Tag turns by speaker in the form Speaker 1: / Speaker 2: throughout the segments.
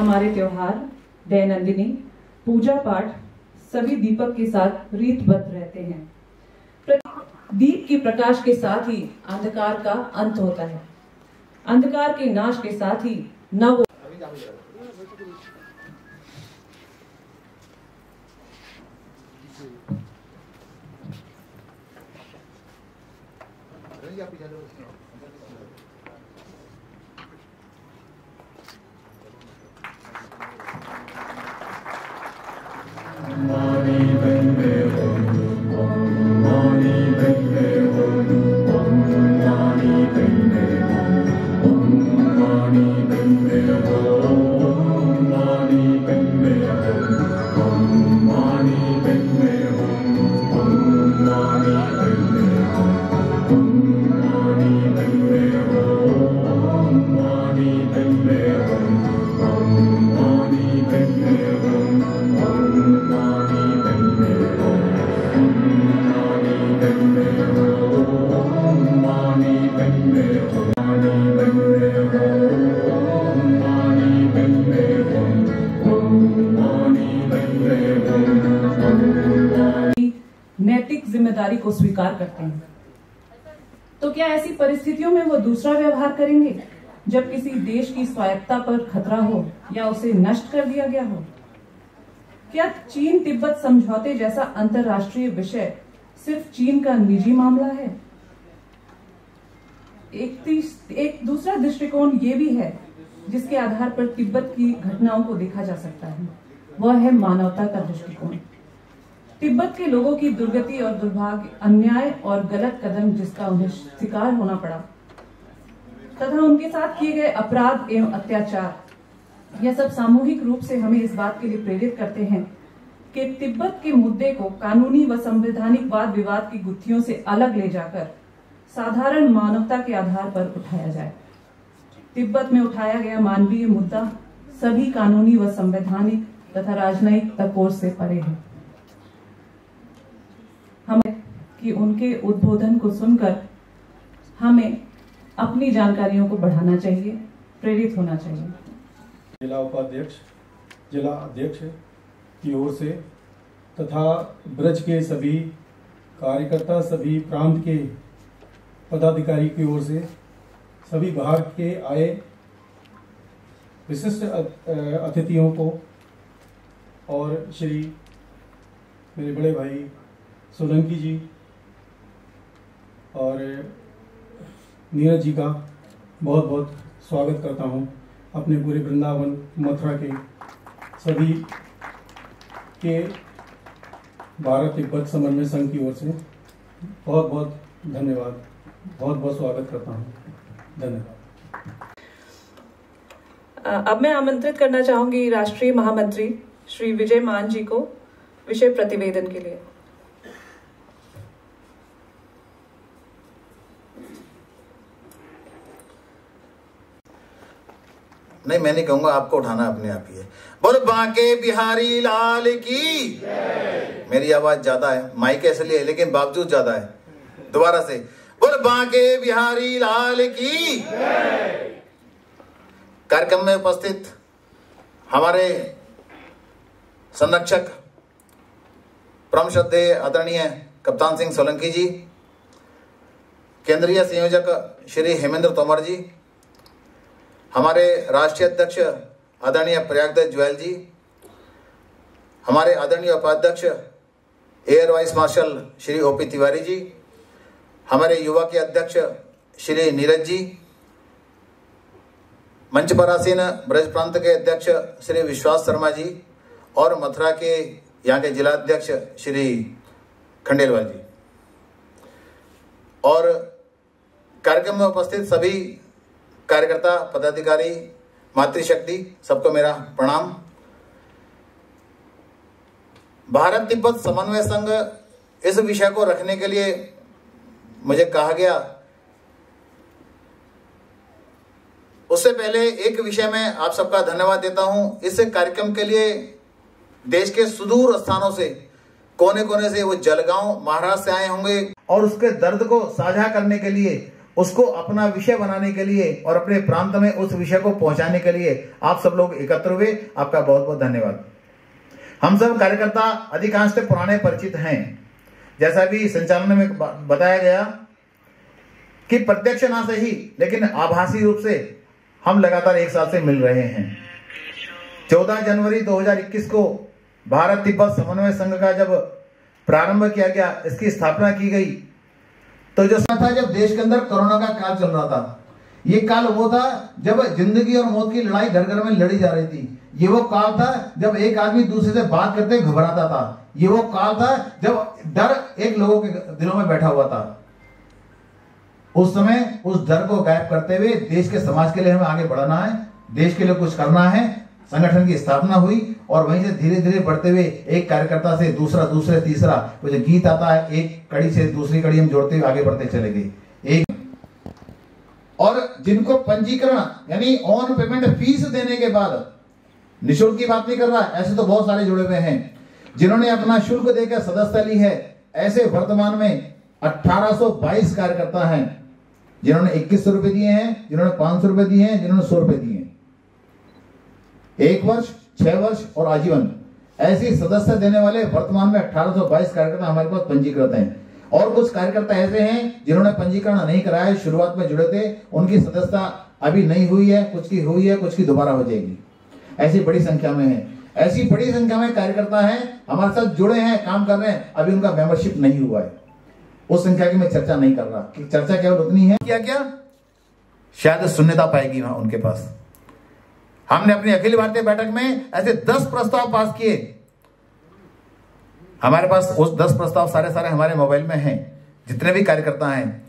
Speaker 1: हमारे त्योहार, दैनंदिनी, पूजा पाठ सभी दीपक के साथ रीतबद्ध रहते हैं। दीप की प्रकाश के साथ ही अंधकार का अंत होता है। अंधकार के नाश के साथ ही नव नैतिक जिम्मेदारी को स्वीकार करते हैं। तो क्या ऐसी परिस्थितियों में वो दूसरा व्यवहार करेंगे जब किसी देश की स्वायत्तता पर खतरा हो या उसे नष्ट कर दिया गया हो? क्या चीन तिब्बत समझौते जैसा अंतर्राष्ट्रीय विषय सिर्फ चीन का निजी मामला है? एक दूसरा दृष्टिकोण ये भी है जिसके आधार पर तिब्बत की घटनाओं को देखा जा सकता है, वह है मानवता का दृष्टिकोण। तिब्बत के लोगों की दुर्गति और दुर्भाग्य, अन्याय और गलत कदम जिसका उन्हें शिकार होना पड़ा तथा उनके साथ किए गए अपराध एवं अत्याचार, यह सब सामूहिक रूप से हमें इस बात के लिए प्रेरित करते हैं कि तिब्बत के मुद्दे को कानूनी व संवैधानिक वाद विवाद की गुत्थियों से अलग ले जाकर साधारण मानवता के आधार पर उठाया जाए। तिब्बत में उठाया गया मानवीय मुद्दा सभी कानूनी व संवैधानिक तथा राजनयिक तकोर से परे है। हमें कि उनके उद्बोधन को सुनकर हमें अपनी जानकारियों को बढ़ाना चाहिए, प्रेरित होना चाहिए।
Speaker 2: जिला उपाध्यक्ष, जिला अध्यक्ष की ओर से तथा ब्रज के सभी कार्यकर्ता, सभी प्रांत के पदाधिकारी की ओर से सभी बाहर के आए विशिष्ट अतिथियों को और श्री मेरे बड़े भाई सोलंकी जी और नीरज जी का बहुत बहुत स्वागत करता हूं। अपने पूरे वृंदावन मथुरा के सभी के भारत तिब्बत समन्वय संघ की ओर से बहुत बहुत धन्यवाद, बहुत बहुत स्वागत करता हूं। धन्यवाद।
Speaker 1: अब मैं आमंत्रित करना चाहूंगी राष्ट्रीय महामंत्री श्री विजय मान जी को विषय प्रतिवेदन के लिए।
Speaker 3: नहीं, मैं नहीं कहूंगा, आपको उठाना अपने आप ही है। बोल बांके बिहारी लाल की। मेरी आवाज ज्यादा है, माइक इसलिए है लेकिन बावजूद ज्यादा है। दोबारा से बोल बांके बिहारी लाल की। कार्यक्रम में उपस्थित हमारे संरक्षक परम श्रद्धेय आदरणीय कप्तान सिंह सोलंकी जी, केंद्रीय संयोजक श्री हेमेंद्र तोमर जी, हमारे राष्ट्रीय अध्यक्ष आदरणीय प्रयागदत्त ज्वेल जी, हमारे आदरणीय उपाध्यक्ष air vice marshal Shri OP Tiwari ji, हमारे युवा के अध्यक्ष श्री नीरज जी, मंच पर आसीन ब्रज प्रांत के अध्यक्ष श्री विश्वास शर्मा जी और मथुरा के यहाँ के जिला अध्यक्ष श्री खंडेलवाल जी और कार्यक्रम में उपस्थित सभी कार्यकर्ता, पदाधिकारी, मातृशक्ति, सबको मेरा प्रणाम। भारत तिब्बत समन्वय संघ इस विषय को रखने के लिए मुझे कहा गया। उससे पहले एक विषय में आप सबका धन्यवाद देता हूं। इस कार्यक्रम के लिए देश के सुदूर स्थानों से, कोने कोने से, वो जलगांव महाराष्ट्र से आए होंगे और उसके दर्द को साझा करने के लिए उसको अपना विषय बनाने के लिए और अपने प्रांत में उस विषय को पहुंचाने के लिए आप सब लोग एकत्र हुए। आपका बहुत बहुत धन्यवाद। हम सब कार्यकर्ता अधिकांश पुराने परिचित हैं। जैसा भी संचालन में बताया गया कि प्रत्यक्ष ना सही लेकिन आभासी रूप से हम लगातार एक साल से मिल रहे हैं। 14 जनवरी 2021 को भारत तिब्बत समन्वय संघ का जब प्रारंभ किया गया, इसकी स्थापना की गई, तो जो था जब देश के अंदर कोरोना का काल चल रहा था। ये काल वो था जब जिंदगी और मौत की लड़ाई घर घर में लड़ी जा रही थी। ये वो काल था जब एक आदमी दूसरे से बात करते घबराता था। ये वो काल था जब डर एक लोगों के दिलों में बैठा हुआ था। उस समय उस डर को गायब करते हुए देश के समाज के लिए हमें आगे बढ़ना है, देश के लिए कुछ करना है। संगठन की स्थापना हुई और वहीं से धीरे धीरे बढ़ते हुए एक कार्यकर्ता से दूसरा, दूसरे तीसरा, वो जो गीत आता है, एक कड़ी से दूसरी कड़ी हम जोड़ते हुए आगे बढ़ते चले गए। और जिनको पंजीकरण यानी ऑन पेमेंट फीस देने के बाद, निःशुल्क की बात नहीं कर रहा, ऐसे तो बहुत सारे जुड़े हुए हैं जिन्होंने अपना शुल्क देकर सदस्यता ली है। ऐसे वर्तमान में 1822 कार्यकर्ता हैं जिन्होंने 2100 रुपए दिए हैं, जिन्होंने 500 रुपए दिए हैं, जिन्होंने 100 रुपए दिए हैं। 1 वर्ष, 6 वर्ष और आजीवन ऐसी सदस्य देने वाले वर्तमान में 1822 कार्यकर्ता हमारे पास पंजीकृत हैं। और कुछ कार्यकर्ता ऐसे हैं जिन्होंने पंजीकरण नहीं कराया है, शुरुआत में जुड़े थे, उनकी सदस्यता अभी नहीं हुई है, कुछ की हुई है, कुछ की दोबारा हो जाएगी। ऐसी बड़ी संख्या में है, ऐसी बड़ी संख्या में कार्यकर्ता हैं हमारे साथ जुड़े हैं, काम कर रहे हैं, अभी उनका मेंबरशिप नहीं हुआ है। उस संख्या की मैं चर्चा नहीं कर रहा कि चर्चा केवल उतनी है क्या शायद शून्यता पाएगी वहां उनके पास। हमने अपनी अखिल भारतीय बैठक में ऐसे 10 प्रस्ताव पास किए। हमारे पास उस 10 प्रस्ताव सारे हमारे मोबाइल में हैं, जितने भी कार्यकर्ता हैं,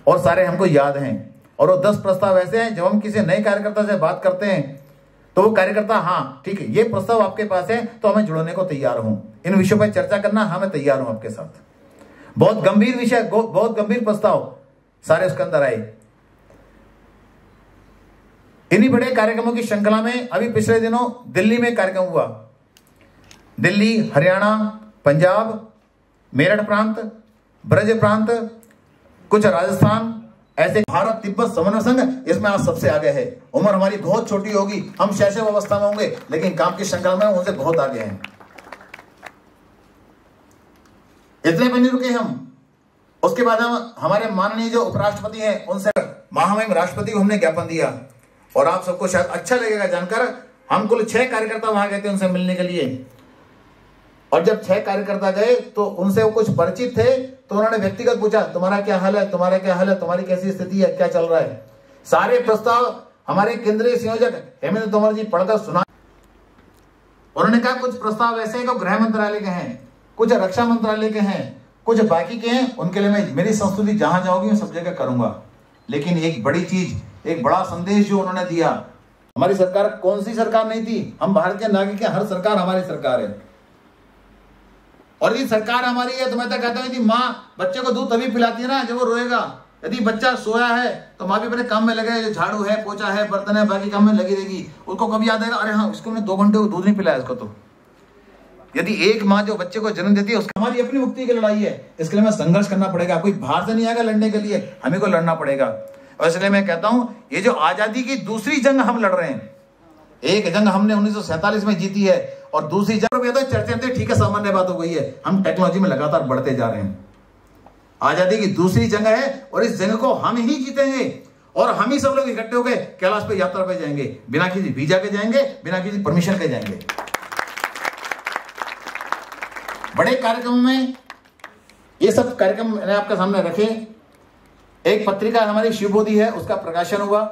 Speaker 3: और सारे हमको याद हैं। और वो 10 प्रस्ताव ऐसे हैं जब हम किसी नए कार्यकर्ता से बात करते हैं तो वो कार्यकर्ता, हाँ ठीक है ये प्रस्ताव आपके पास है तो हमें जुड़ने को तैयार हूं, इन विषयों पर चर्चा करना, हाँ मैं तैयार हूं आपके साथ। बहुत गंभीर विषय, बहुत गंभीर प्रस्ताव सारे उसके अंदर आए। इन्हीं बड़े कार्यक्रमों की श्रृंखला में अभी पिछले दिनों दिल्ली में कार्यक्रम हुआ। दिल्ली, हरियाणा, पंजाब, मेरठ प्रांत, ब्रज प्रांत, कुछ राजस्थान, ऐसे भारत तिब्बत समन्वय संघ इसमें आज सबसे आगे है। उम्र हमारी बहुत छोटी होगी, हम शैशव अवस्था में होंगे, लेकिन काम की श्रृंखला में उनसे बहुत आगे हैं। इतने पर नहीं रुके हम, उसके बाद हम हमारे माननीय जो उपराष्ट्रपति हैं उनसे महामहिम राष्ट्रपति को हमने ज्ञापन दिया। और आप सबको शायद अच्छा लगेगा जानकर, हम कुल 6 कार्यकर्ता वहां गए थे उनसे मिलने के लिए। और जब 6 कार्यकर्ता गए तो उनसे वो कुछ परिचित थे, तो उन्होंने व्यक्तिगत पूछा तुम्हारा क्या हाल है, तुम्हारा क्या हाल है, तुम्हारी कैसी स्थिति है, क्या चल रहा है। सारे प्रस्ताव हमारे केंद्रीय संयोजक हेमेंद्र तोमर जी पढ़कर सुना। उन्होंने कहा कुछ प्रस्ताव ऐसे हैं जो गृह मंत्रालय के हैं, कुछ रक्षा मंत्रालय के हैं, कुछ बाकी के हैं, उनके लिए मैं मेरी संस्तुति जहां जाऊंगी मैं सब जगह करूंगा। लेकिन एक बड़ी चीज, एक बड़ा संदेश जो उन्होंने दिया, हमारी सरकार कौन सी सरकार नहीं थी, हम भारत के नागरिक हैं, हर सरकार हमारी सरकार है। और यदि सरकार हमारी है तो मैं तो कहता हूं यदि माँ बच्चे को दूध तभी पिलाती है ना जब वो रोएगा। यदि बच्चा सोया है तो माँ भी अपने काम में लगे, जो झाड़ू है, पोछा है, बर्तन है, बाकी काम में लगी रहेगी। उसको कभी याद आएगा अरे हाँ उसको मैंने 2 घंटे दूध नहीं पिलाया इसको। तो यदि एक माँ जो बच्चे को जन्म देती है उसकी हमारी अपनी मुक्ति की लड़ाई है, इसके लिए हमें संघर्ष करना पड़ेगा। कोई बाहर से नहीं आएगा लड़ने के लिए, हमें को लड़ना पड़ेगा। और इसलिए मैं कहता हूं ये जो आजादी की दूसरी जंग हम लड़ रहे हैं, एक जंग हमने 1947 में जीती है और दूसरी जंग में तो चर्चा ठीक है सामान्य बात हो गई है, हम टेक्नोलॉजी में लगातार बढ़ते जा रहे हैं। आजादी की दूसरी जंग है और इस जंग को हम ही जीतेंगे। और हम ही सब लोग इकट्ठे होकर कैलाश पे यात्रा पे जाएंगे, बिना किसी वीजा के जाएंगे, बिना किसी परमिशन के जाएंगे। बड़े कार्यक्रम में ये सब कार्यक्रम मैंने आपके सामने रखे। एक पत्रिका हमारी शिवबोधि है, उसका प्रकाशन हुआ।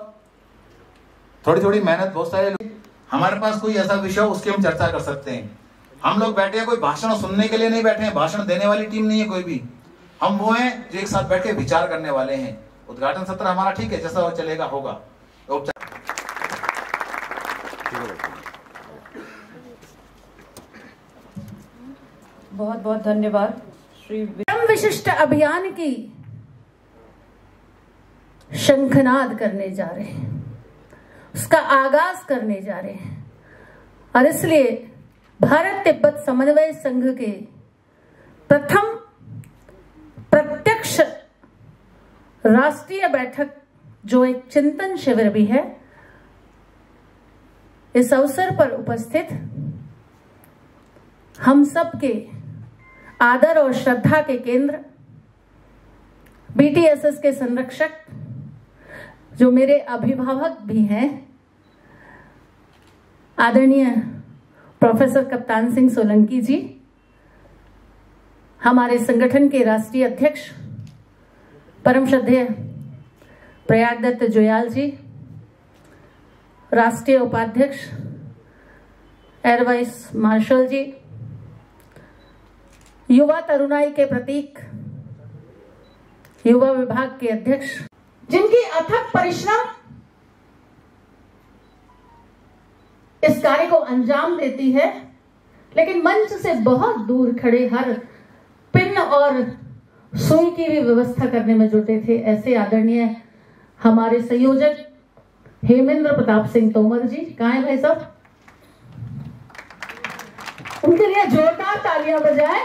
Speaker 3: थोड़ी थोड़ी मेहनत, बहुत सारे लोग, हमारे पास कोई ऐसा विषय हो उसकी हम चर्चा कर सकते हैं। हम लोग बैठे हैं, कोई भाषण सुनने के लिए नहीं बैठे हैं, भाषण देने वाली टीम नहीं है कोई भी। हम वो हैं जो एक साथ बैठ के विचार करने वाले हैं। उद्घाटन सत्र हमारा ठीक है, जैसा वो चलेगा होगा।
Speaker 1: बहुत बहुत धन्यवाद श्री
Speaker 4: विशिष्ट अभियान की शंखनाद करने जा रहे हैं, उसका आगाज करने जा रहे हैं। और इसलिए भारत तिब्बत समन्वय संघ के प्रथम प्रत्यक्ष राष्ट्रीय बैठक जो एक चिंतन शिविर भी है, इस अवसर पर उपस्थित हम सब के आदर और श्रद्धा के केंद्र, BTSS के संरक्षक, जो मेरे अभिभावक भी हैं, आदरणीय प्रोफेसर कप्तान सिंह सोलंकी जी, हमारे संगठन के राष्ट्रीय अध्यक्ष परम श्रद्धेय प्रयागदत्त जुयाल जी, राष्ट्रीय उपाध्यक्ष एयर वाइस मार्शल जी, युवा तरुणाई के प्रतीक युवा विभाग के अध्यक्ष, जिनकी अथक परिश्रम इस कार्य को अंजाम देती है, लेकिन मंच से बहुत दूर खड़े हर पिन और सुई की भी व्यवस्था करने में जुटे थे, ऐसे आदरणीय हमारे संयोजक हेमेंद्र प्रताप सिंह तोमर जी, कहाँ हैं भाई साहब? उनके लिए जोरदार तालियां बजाएं।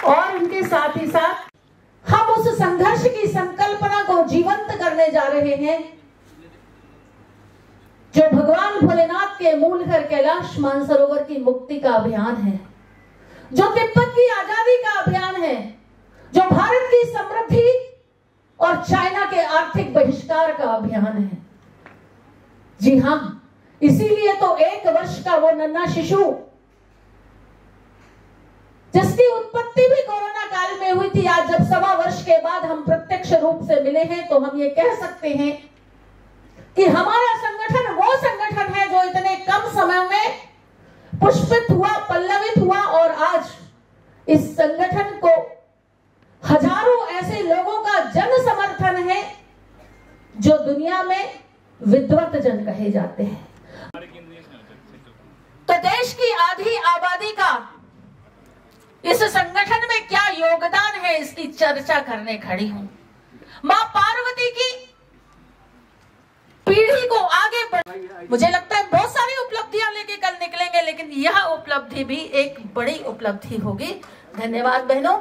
Speaker 4: और उनके साथ ही साथ हम उस संघर्ष की संकल्पना को जीवंत करने जा रहे हैं जो भगवान भोलेनाथ के मूल घर कैलाश मानसरोवर की मुक्ति का अभियान है, जो तिब्बत की आजादी का अभियान है, जो भारत की समृद्धि और चाइना के आर्थिक बहिष्कार का अभियान है। जी हां, इसीलिए तो 1 वर्ष का वो नन्हा शिशु जिसकी उत्पत्ति भी कोरोना काल में हुई थी, आज जब 1.25 वर्ष के बाद हम प्रत्यक्ष रूप से मिले हैं, तो हम ये कह सकते हैं कि हमारा संगठन वो संगठन है जो इतने कम समय में पुष्पित हुआ, पल्लवित हुआ, और आज इस संगठन को हजारों ऐसे लोगों का जन समर्थन है जो दुनिया में विद्वत जन कहे जाते हैं। तो देश की आधी आबादी का इस संगठन में क्या योगदान है, इसकी चर्चा करने खड़ी हूं। मां पार्वती की पीढ़ी को आगे बढ़, मुझे लगता है बहुत सारी उपलब्धियां लेके कल निकलेंगे, लेकिन यह उपलब्धि भी एक बड़ी उपलब्धि होगी। धन्यवाद बहनों।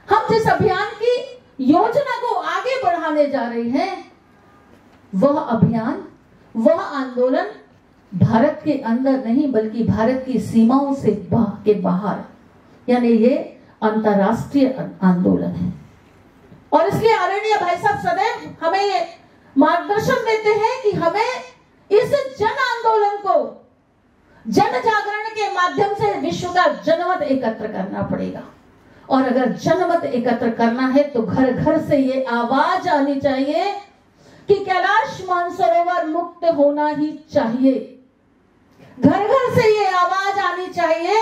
Speaker 4: हम जिस अभियान की योजना को आगे बढ़ाने जा रहे हैं, वह अभियान, वह आंदोलन भारत के अंदर नहीं बल्कि भारत की सीमाओं से के बाहर, यानी ये अंतरराष्ट्रीय आंदोलन है। और इसलिए आदरणीय भाई साहब सदैव हमें ये मार्गदर्शन देते हैं कि हमें इस जन आंदोलन को जन जागरण के माध्यम से विश्व का जनमत एकत्र करना पड़ेगा। और अगर जनमत एकत्र करना है तो घर घर से ये आवाज आनी चाहिए कि कैलाश मानसरोवर मुक्त होना ही चाहिए। घर घर से ये आवाज आनी चाहिए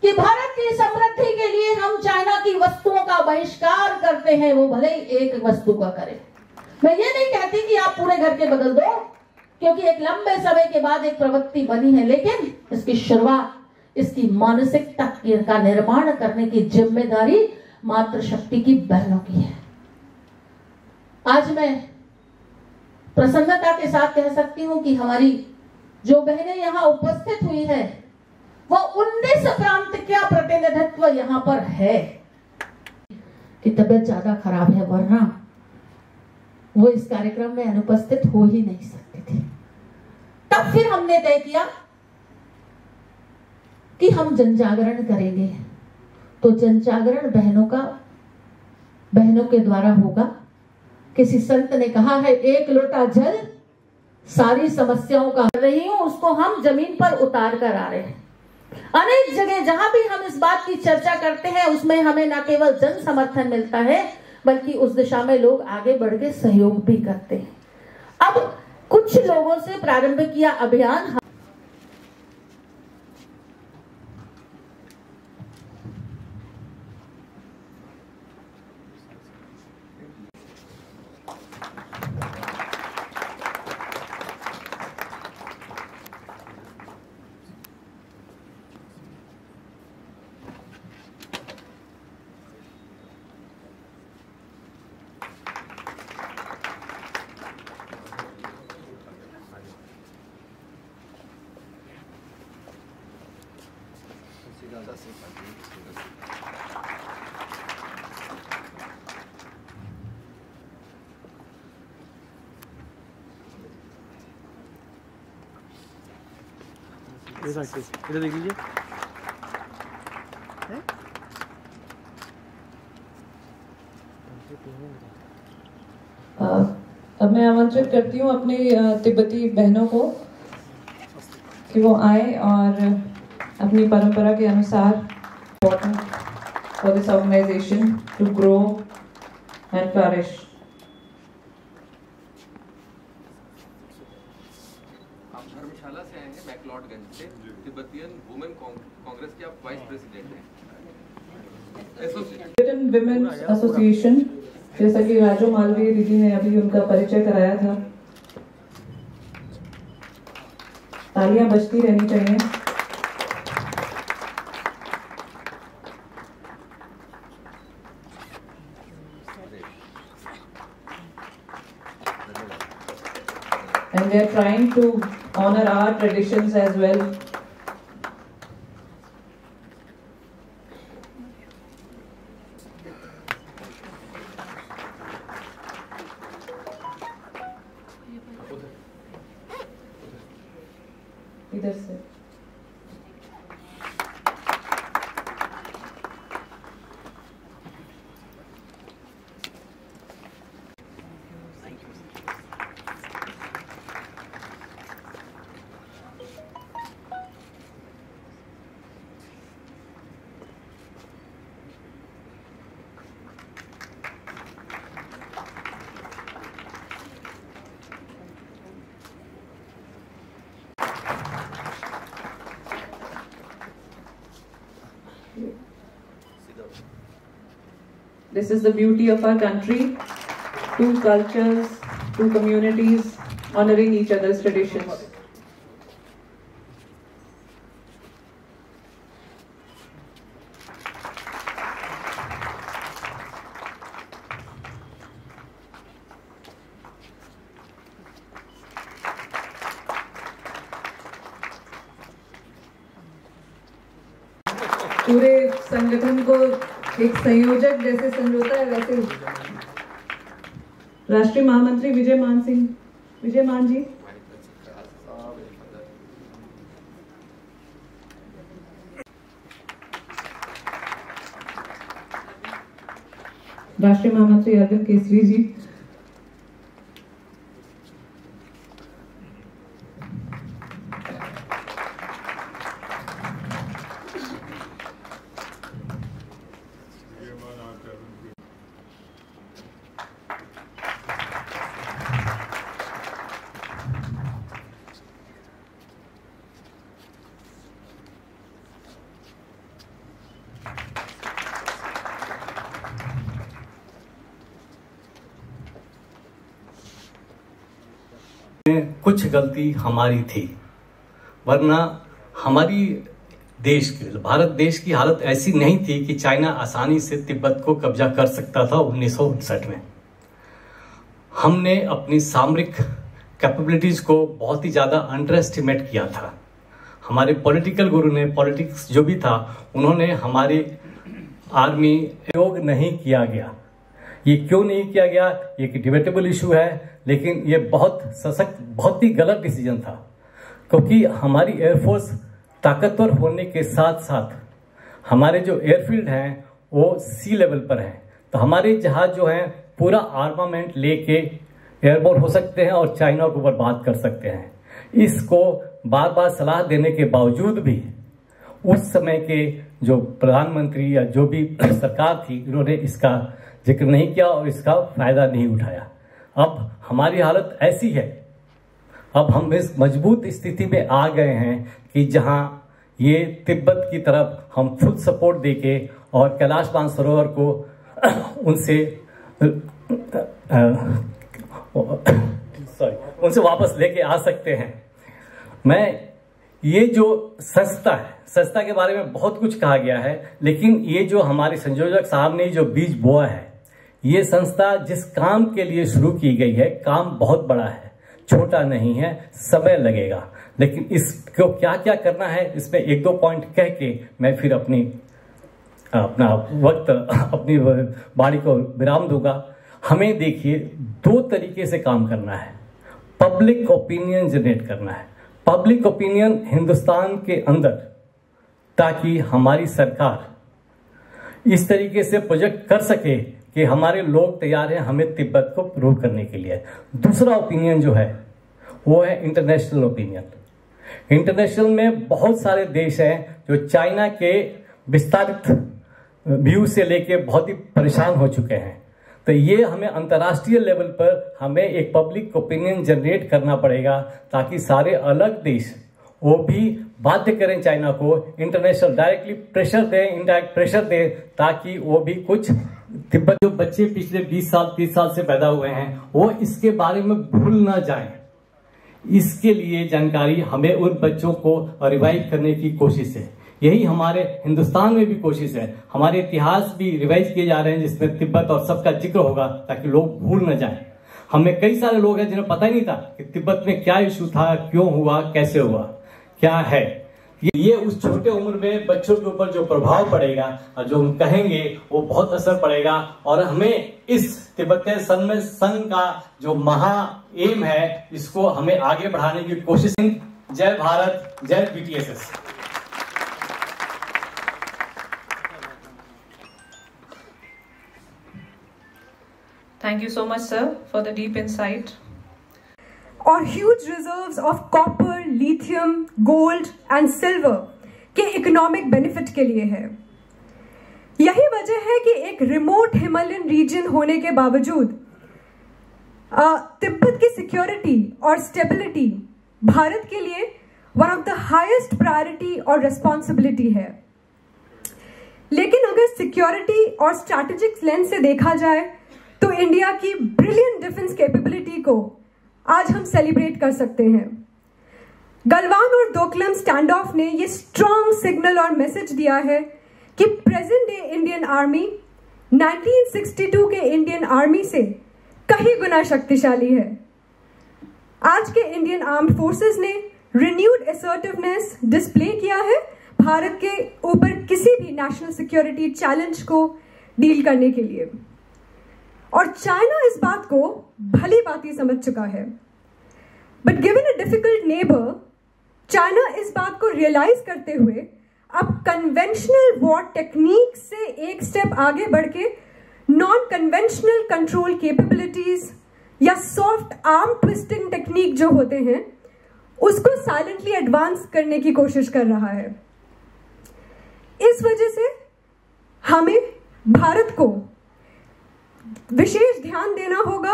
Speaker 4: कि भारत की समृद्धि के लिए हम चाइना की वस्तुओं का बहिष्कार करते हैं, वो भले ही एक वस्तु का करें। मैं ये नहीं कहती कि आप पूरे घर के बदल दो, क्योंकि एक लंबे समय के बाद एक प्रवृत्ति बनी है, लेकिन इसकी शुरुआत, इसकी मानसिकता का निर्माण करने की जिम्मेदारी मातृशक्ति की बहनों की है। आज मैं प्रसन्नता के साथ कह सकती हूं कि हमारी जो बहनें यहाँ उपस्थित हुई है, वो 19 प्रांत का प्रतिनिधित्व यहाँ पर है। कि तबीयत ज्यादा खराब है, वरना वो इस कार्यक्रम में अनुपस्थित हो ही नहीं सकते थे। तब फिर हमने तय किया कि हम जनजागरण करेंगे। तो जनजागरण बहनों के द्वारा होगा। किसी संत ने कहा है, 1 लोटा जल सारी समस्याओं का कर रही हूं, उसको हम जमीन पर उतार कर आ रहे हैं। अनेक जगह जहां भी हम इस बात की चर्चा करते हैं, उसमें हमें न केवल जन समर्थन मिलता है, बल्कि उस दिशा में लोग आगे बढ़ के सहयोग भी करते हैं। अब कुछ लोगों से प्रारंभ किया अभियान।
Speaker 5: इधर देख लीजिए।
Speaker 1: अब मैं आमंत्रित करती हूँ अपनी तिब्बती बहनों को कि वो आए और अपनी परंपरा के अनुसार for this organization to grow and flourish.
Speaker 6: आप धर्मशाला से आए हैं, मैक्लॉडगंज से, तिब्बतियन वुमेन कांग्रेस के आप वाइस प्रेसिडेंट हैं।
Speaker 1: तिब्बतन विमेन्स एसोसिएशन, जैसा कि राजू मालवीय दीदी ने अभी उनका परिचय कराया था, तालियां बजती रहनी चाहिए। And they are trying to honor our traditions as well. इधर से This is the beauty of our country. Two cultures, two communities, honoring each other's traditions. पूरे संगठन को एक संयोजक जैसे संजोता है, वैसे राष्ट्रीय महामंत्री विजय मान जी, राष्ट्रीय महामंत्री अरविंद केसरी जी,
Speaker 7: कुछ गलती हमारी थी, वरना हमारी देश की, भारत देश की हालत ऐसी नहीं थी कि चाइना आसानी से तिब्बत को कब्जा कर सकता था। 1959 में हमने अपनी सामरिक कैपेबिलिटीज को बहुत ही ज़्यादा अंडर एस्टिमेट किया था। हमारे पॉलिटिकल गुरु ने, पॉलिटिक्स जो भी था, उन्होंने हमारी आर्मी प्रयोग नहीं किया गया। ये क्यों नहीं किया गया, ये एक डिबेटेबल इशू है, लेकिन ये बहुत सशक्त, बहुत ही गलत डिसीजन था, क्योंकि हमारी एयरफोर्स ताकतवर होने के साथ साथ हमारे जो एयरफील्ड हैं वो सी लेवल पर हैं, तो हमारे जहाज जो हैं पूरा आर्मामेंट लेके एयरबोर्न हो सकते हैं और चाइना को बर्बाद कर सकते हैं। इसको बार बार सलाह देने के बावजूद भी उस समय के जो प्रधानमंत्री या जो भी सरकार थी, उन्होंने इसका जिक्र नहीं किया और इसका फायदा नहीं उठाया। अब हमारी हालत ऐसी है, अब हम इस मजबूत स्थिति में आ गए हैं कि जहां ये तिब्बत की तरफ हम फुल सपोर्ट देके और कैलाश मानसरोवर को उनसे वापस लेके आ सकते हैं। मैं ये जो संस्था है, संस्था के बारे में बहुत कुछ कहा गया है, लेकिन ये जो हमारे संयोजक साहब ने जो बीज बोया है, ये संस्था जिस काम के लिए शुरू की गई है, काम बहुत बड़ा है, छोटा नहीं है, समय लगेगा, लेकिन इसको क्या क्या करना है, इसमें एक दो पॉइंट कह के मैं फिर अपना वक्त, अपनी वाणी को विराम दूंगा। हमें देखिए, दो तरीके से काम करना है। पब्लिक ओपिनियन जनरेट करना है। पब्लिक ओपिनियन हिंदुस्तान के अंदर, ताकि हमारी सरकार इस तरीके से प्रोजेक्ट कर सके कि हमारे लोग तैयार हैं हमें तिब्बत को प्रूव करने के लिए। दूसरा ओपिनियन जो है वो है इंटरनेशनल ओपिनियन। इंटरनेशनल में बहुत सारे देश हैं जो चाइना के विस्तारित व्यू से लेके बहुत ही परेशान हो चुके हैं। तो ये हमें अंतर्राष्ट्रीय लेवल पर हमें एक पब्लिक ओपिनियन जनरेट करना पड़ेगा, ताकि सारे अलग देश वो भी बाध्य करें चाइना को, इंटरनेशनल डायरेक्टली प्रेशर दें, इनडायरेक्ट प्रेशर दें, ताकि वो भी कुछ तिब्बत जो बच्चे पिछले 20 साल 30 साल से पैदा हुए हैं वो इसके बारे में भूल ना जाएं। इसके लिए जानकारी हमें उन बच्चों को रिवाइव करने की कोशिश है। यही हमारे हिंदुस्तान में भी कोशिश है। हमारे इतिहास भी रिवाइज किए जा रहे हैं जिसमें तिब्बत और सबका जिक्र होगा, ताकि लोग भूल न जाएं। हमें कई सारे लोग हैं जिन्हें पता ही नहीं था कि तिब्बत में क्या इशू था, क्यों हुआ, कैसे हुआ, क्या है। ये उस छोटे उम्र में बच्चों के ऊपर जो प्रभाव पड़ेगा और जो हम कहेंगे वो बहुत असर पड़ेगा। और हमें इस तिब्बतीय संघ का जो महा एम है इसको हमें आगे बढ़ाने की कोशिश। जय भारत, जय BTSS।
Speaker 1: Thank you so much, sir, for the deep insight.
Speaker 5: और huge reserves of copper, lithium, gold and silver के इकोनॉमिक बेनिफिट के लिए है। यही वजह है कि एक रिमोट हिमालयन रीजन होने के बावजूद तिब्बत की सिक्योरिटी और स्टेबिलिटी भारत के लिए one of the highest priority और रिस्पॉन्सिबिलिटी है। लेकिन अगर सिक्योरिटी और स्ट्रैटेजिक लेंस से देखा जाए तो इंडिया की ब्रिलियंट डिफेंस कैपेबिलिटी को आज हम सेलिब्रेट कर सकते हैं। गलवान और डोकलाम स्टैंड ऑफ ने ये स्ट्रॉन्ग सिग्नल और मैसेज दिया है कि प्रेजेंट डे इंडियन आर्मी 1962 के इंडियन आर्मी से कहीं गुना शक्तिशाली है। आज के इंडियन आर्म्ड फोर्सेस ने रिन्यूड असर्टिवनेस डिस्प्ले किया है भारत के ऊपर किसी भी नेशनल सिक्योरिटी चैलेंज को डील करने के लिए। और चाइना इस बात को भली भांति समझ चुका है। But given a difficult neighbour, China इस बात को रियलाइज करते हुए अब कन्वेंशनल वॉर टेक्निक से एक स्टेप आगे बढ़ के नॉन कन्वेंशनल कंट्रोल कैपेबिलिटीज या सॉफ्ट आर्म ट्विस्टिंग टेक्निक जो होते हैं उसको साइलेंटली एडवांस करने की कोशिश कर रहा है। इस वजह से हमें भारत को विशेष ध्यान देना होगा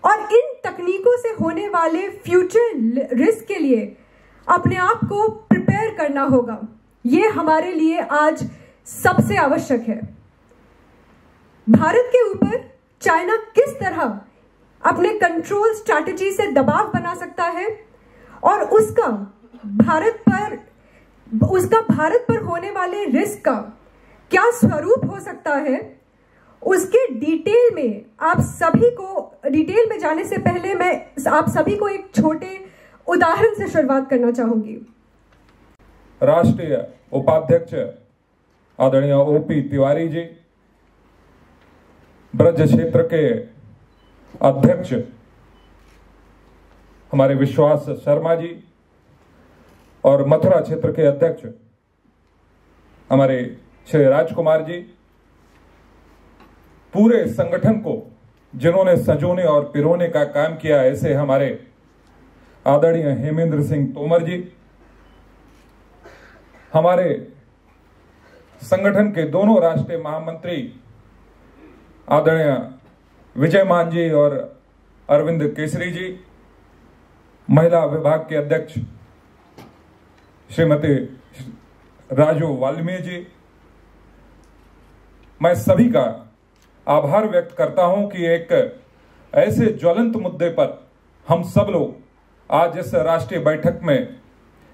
Speaker 5: और इन तकनीकों से होने वाले फ्यूचर रिस्क के लिए अपने आप को प्रिपेयर करना होगा। ये हमारे लिए आज सबसे आवश्यक है। भारत के ऊपर चाइना किस तरह अपने कंट्रोल स्ट्रैटेजी से दबाव बना सकता है और उसका भारत पर होने वाले रिस्क का क्या स्वरूप हो सकता है, उसके डिटेल में डिटेल में जाने से पहले मैं आप सभी को एक छोटे उदाहरण से शुरुआत करना चाहूंगी।
Speaker 8: राष्ट्रीय उपाध्यक्ष आदरणीय OP तिवारी जी, ब्रज क्षेत्र के अध्यक्ष हमारे विश्वास शर्मा जी और मथुरा क्षेत्र के अध्यक्ष हमारे श्री राजकुमार जी, पूरे संगठन को जिन्होंने सजोने और पिरोने का काम किया, ऐसे हमारे आदरणीय हेमेंद्र सिंह तोमर जी, हमारे संगठन के दोनों राष्ट्रीय महामंत्री आदरणीय विजय मान जी और अरविंद केसरी जी, महिला विभाग के अध्यक्ष श्रीमती राजू वाल्मीकि जी, मैं सभी का आभार व्यक्त करता हूं कि एक ऐसे ज्वलंत मुद्दे पर हम सब लोग आज इस राष्ट्रीय बैठक में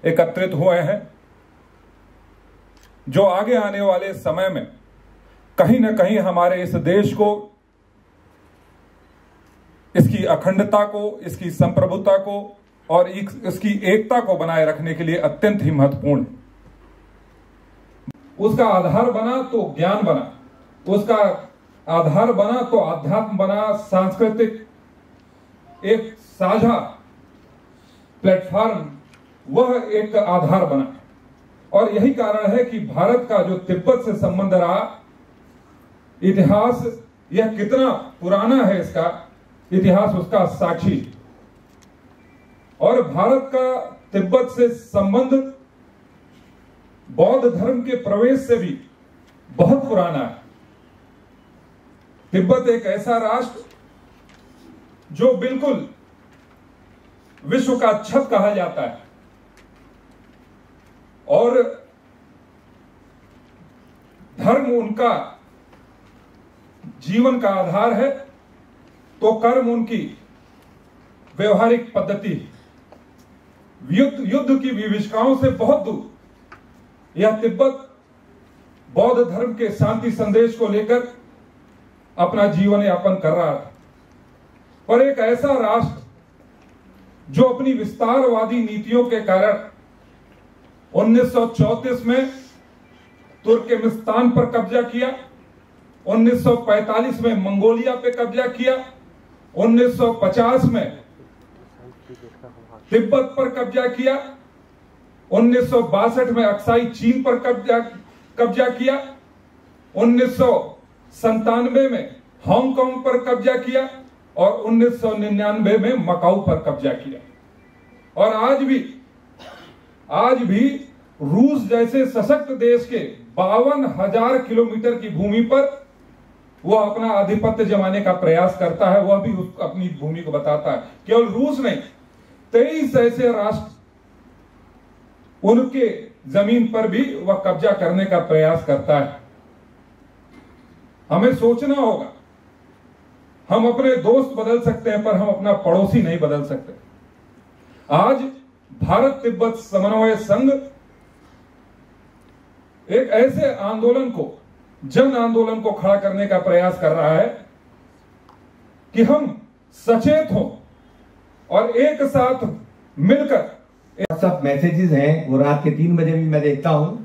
Speaker 8: एकत्रित हुए हैं, जो आगे आने वाले समय में कहीं न कहीं हमारे इस देश को, इसकी अखंडता को, इसकी संप्रभुता को और इसकी एकता को बनाए रखने के लिए अत्यंत ही महत्वपूर्ण। उसका आधार बना तो ज्ञान बना, उसका आधार बना तो आध्यात्म बना, सांस्कृतिक एक साझा प्लेटफॉर्म वह एक आधार बना। और यही कारण है कि भारत का जो तिब्बत से संबंध रहा, इतिहास यह कितना पुराना है, इसका इतिहास उसका साक्षी। और भारत का तिब्बत से संबंध बौद्ध धर्म के प्रवेश से भी बहुत पुराना है। तिब्बत एक ऐसा राष्ट्र जो बिल्कुल विश्व का छत कहा जाता है, और धर्म उनका जीवन का आधार है, तो कर्म उनकी व्यवहारिक पद्धति। युद्ध की विभीषिकाओं से बहुत दूर यह तिब्बत बौद्ध धर्म के शांति संदेश को लेकर अपना जीवन यापन कर रहा था। पर एक ऐसा राष्ट्र जो अपनी विस्तारवादी नीतियों के कारण 1934 में तुर्कमेनिस्तान पर कब्जा किया, 1945 में मंगोलिया पे कब्जा किया, 1950 में तिब्बत पर कब्जा किया, 1962 में अक्साई चीन पर कब्जा किया, 1997 में हांगकांग पर कब्जा किया और 1999 में मकाऊ पर कब्जा किया। और आज भी रूस जैसे सशक्त देश के 52,000 किलोमीटर की भूमि पर वह अपना आधिपत्य जमाने का प्रयास करता है। वह भी अपनी भूमि को बताता है। केवल रूस नहीं, 23 ऐसे राष्ट्र उनके जमीन पर भी वह कब्जा करने का प्रयास करता है। हमें सोचना होगा, हम अपने दोस्त बदल सकते हैं पर हम अपना पड़ोसी नहीं बदल सकते। आज भारत तिब्बत समन्वय संघ एक ऐसे आंदोलन को, जन आंदोलन को खड़ा करने का प्रयास कर रहा है कि हम सचेत हों और एक साथ मिलकर।
Speaker 9: सब मैसेजेस हैं वो रात के 3 बजे भी मैं देखता हूं,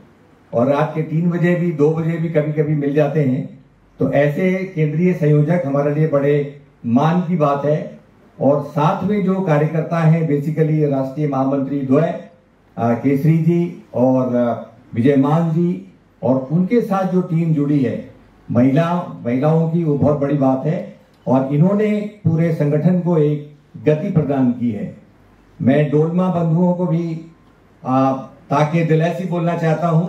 Speaker 9: और रात के 3 बजे भी, 2 बजे भी कभी कभी मिल जाते हैं। तो ऐसे केंद्रीय संयोजक हमारे लिए बड़े मान की बात है। और साथ में जो कार्यकर्ता हैं, बेसिकली राष्ट्रीय महामंत्री द्वय केसरी जी और विजय मान जी, और उनके साथ जो टीम जुड़ी है महिलाओं की, वो बहुत बड़ी बात है। और इन्होंने पूरे संगठन को एक गति प्रदान की है। मैं डोलमा बंधुओं को भी ताकि दिलैसी बोलना चाहता हूं,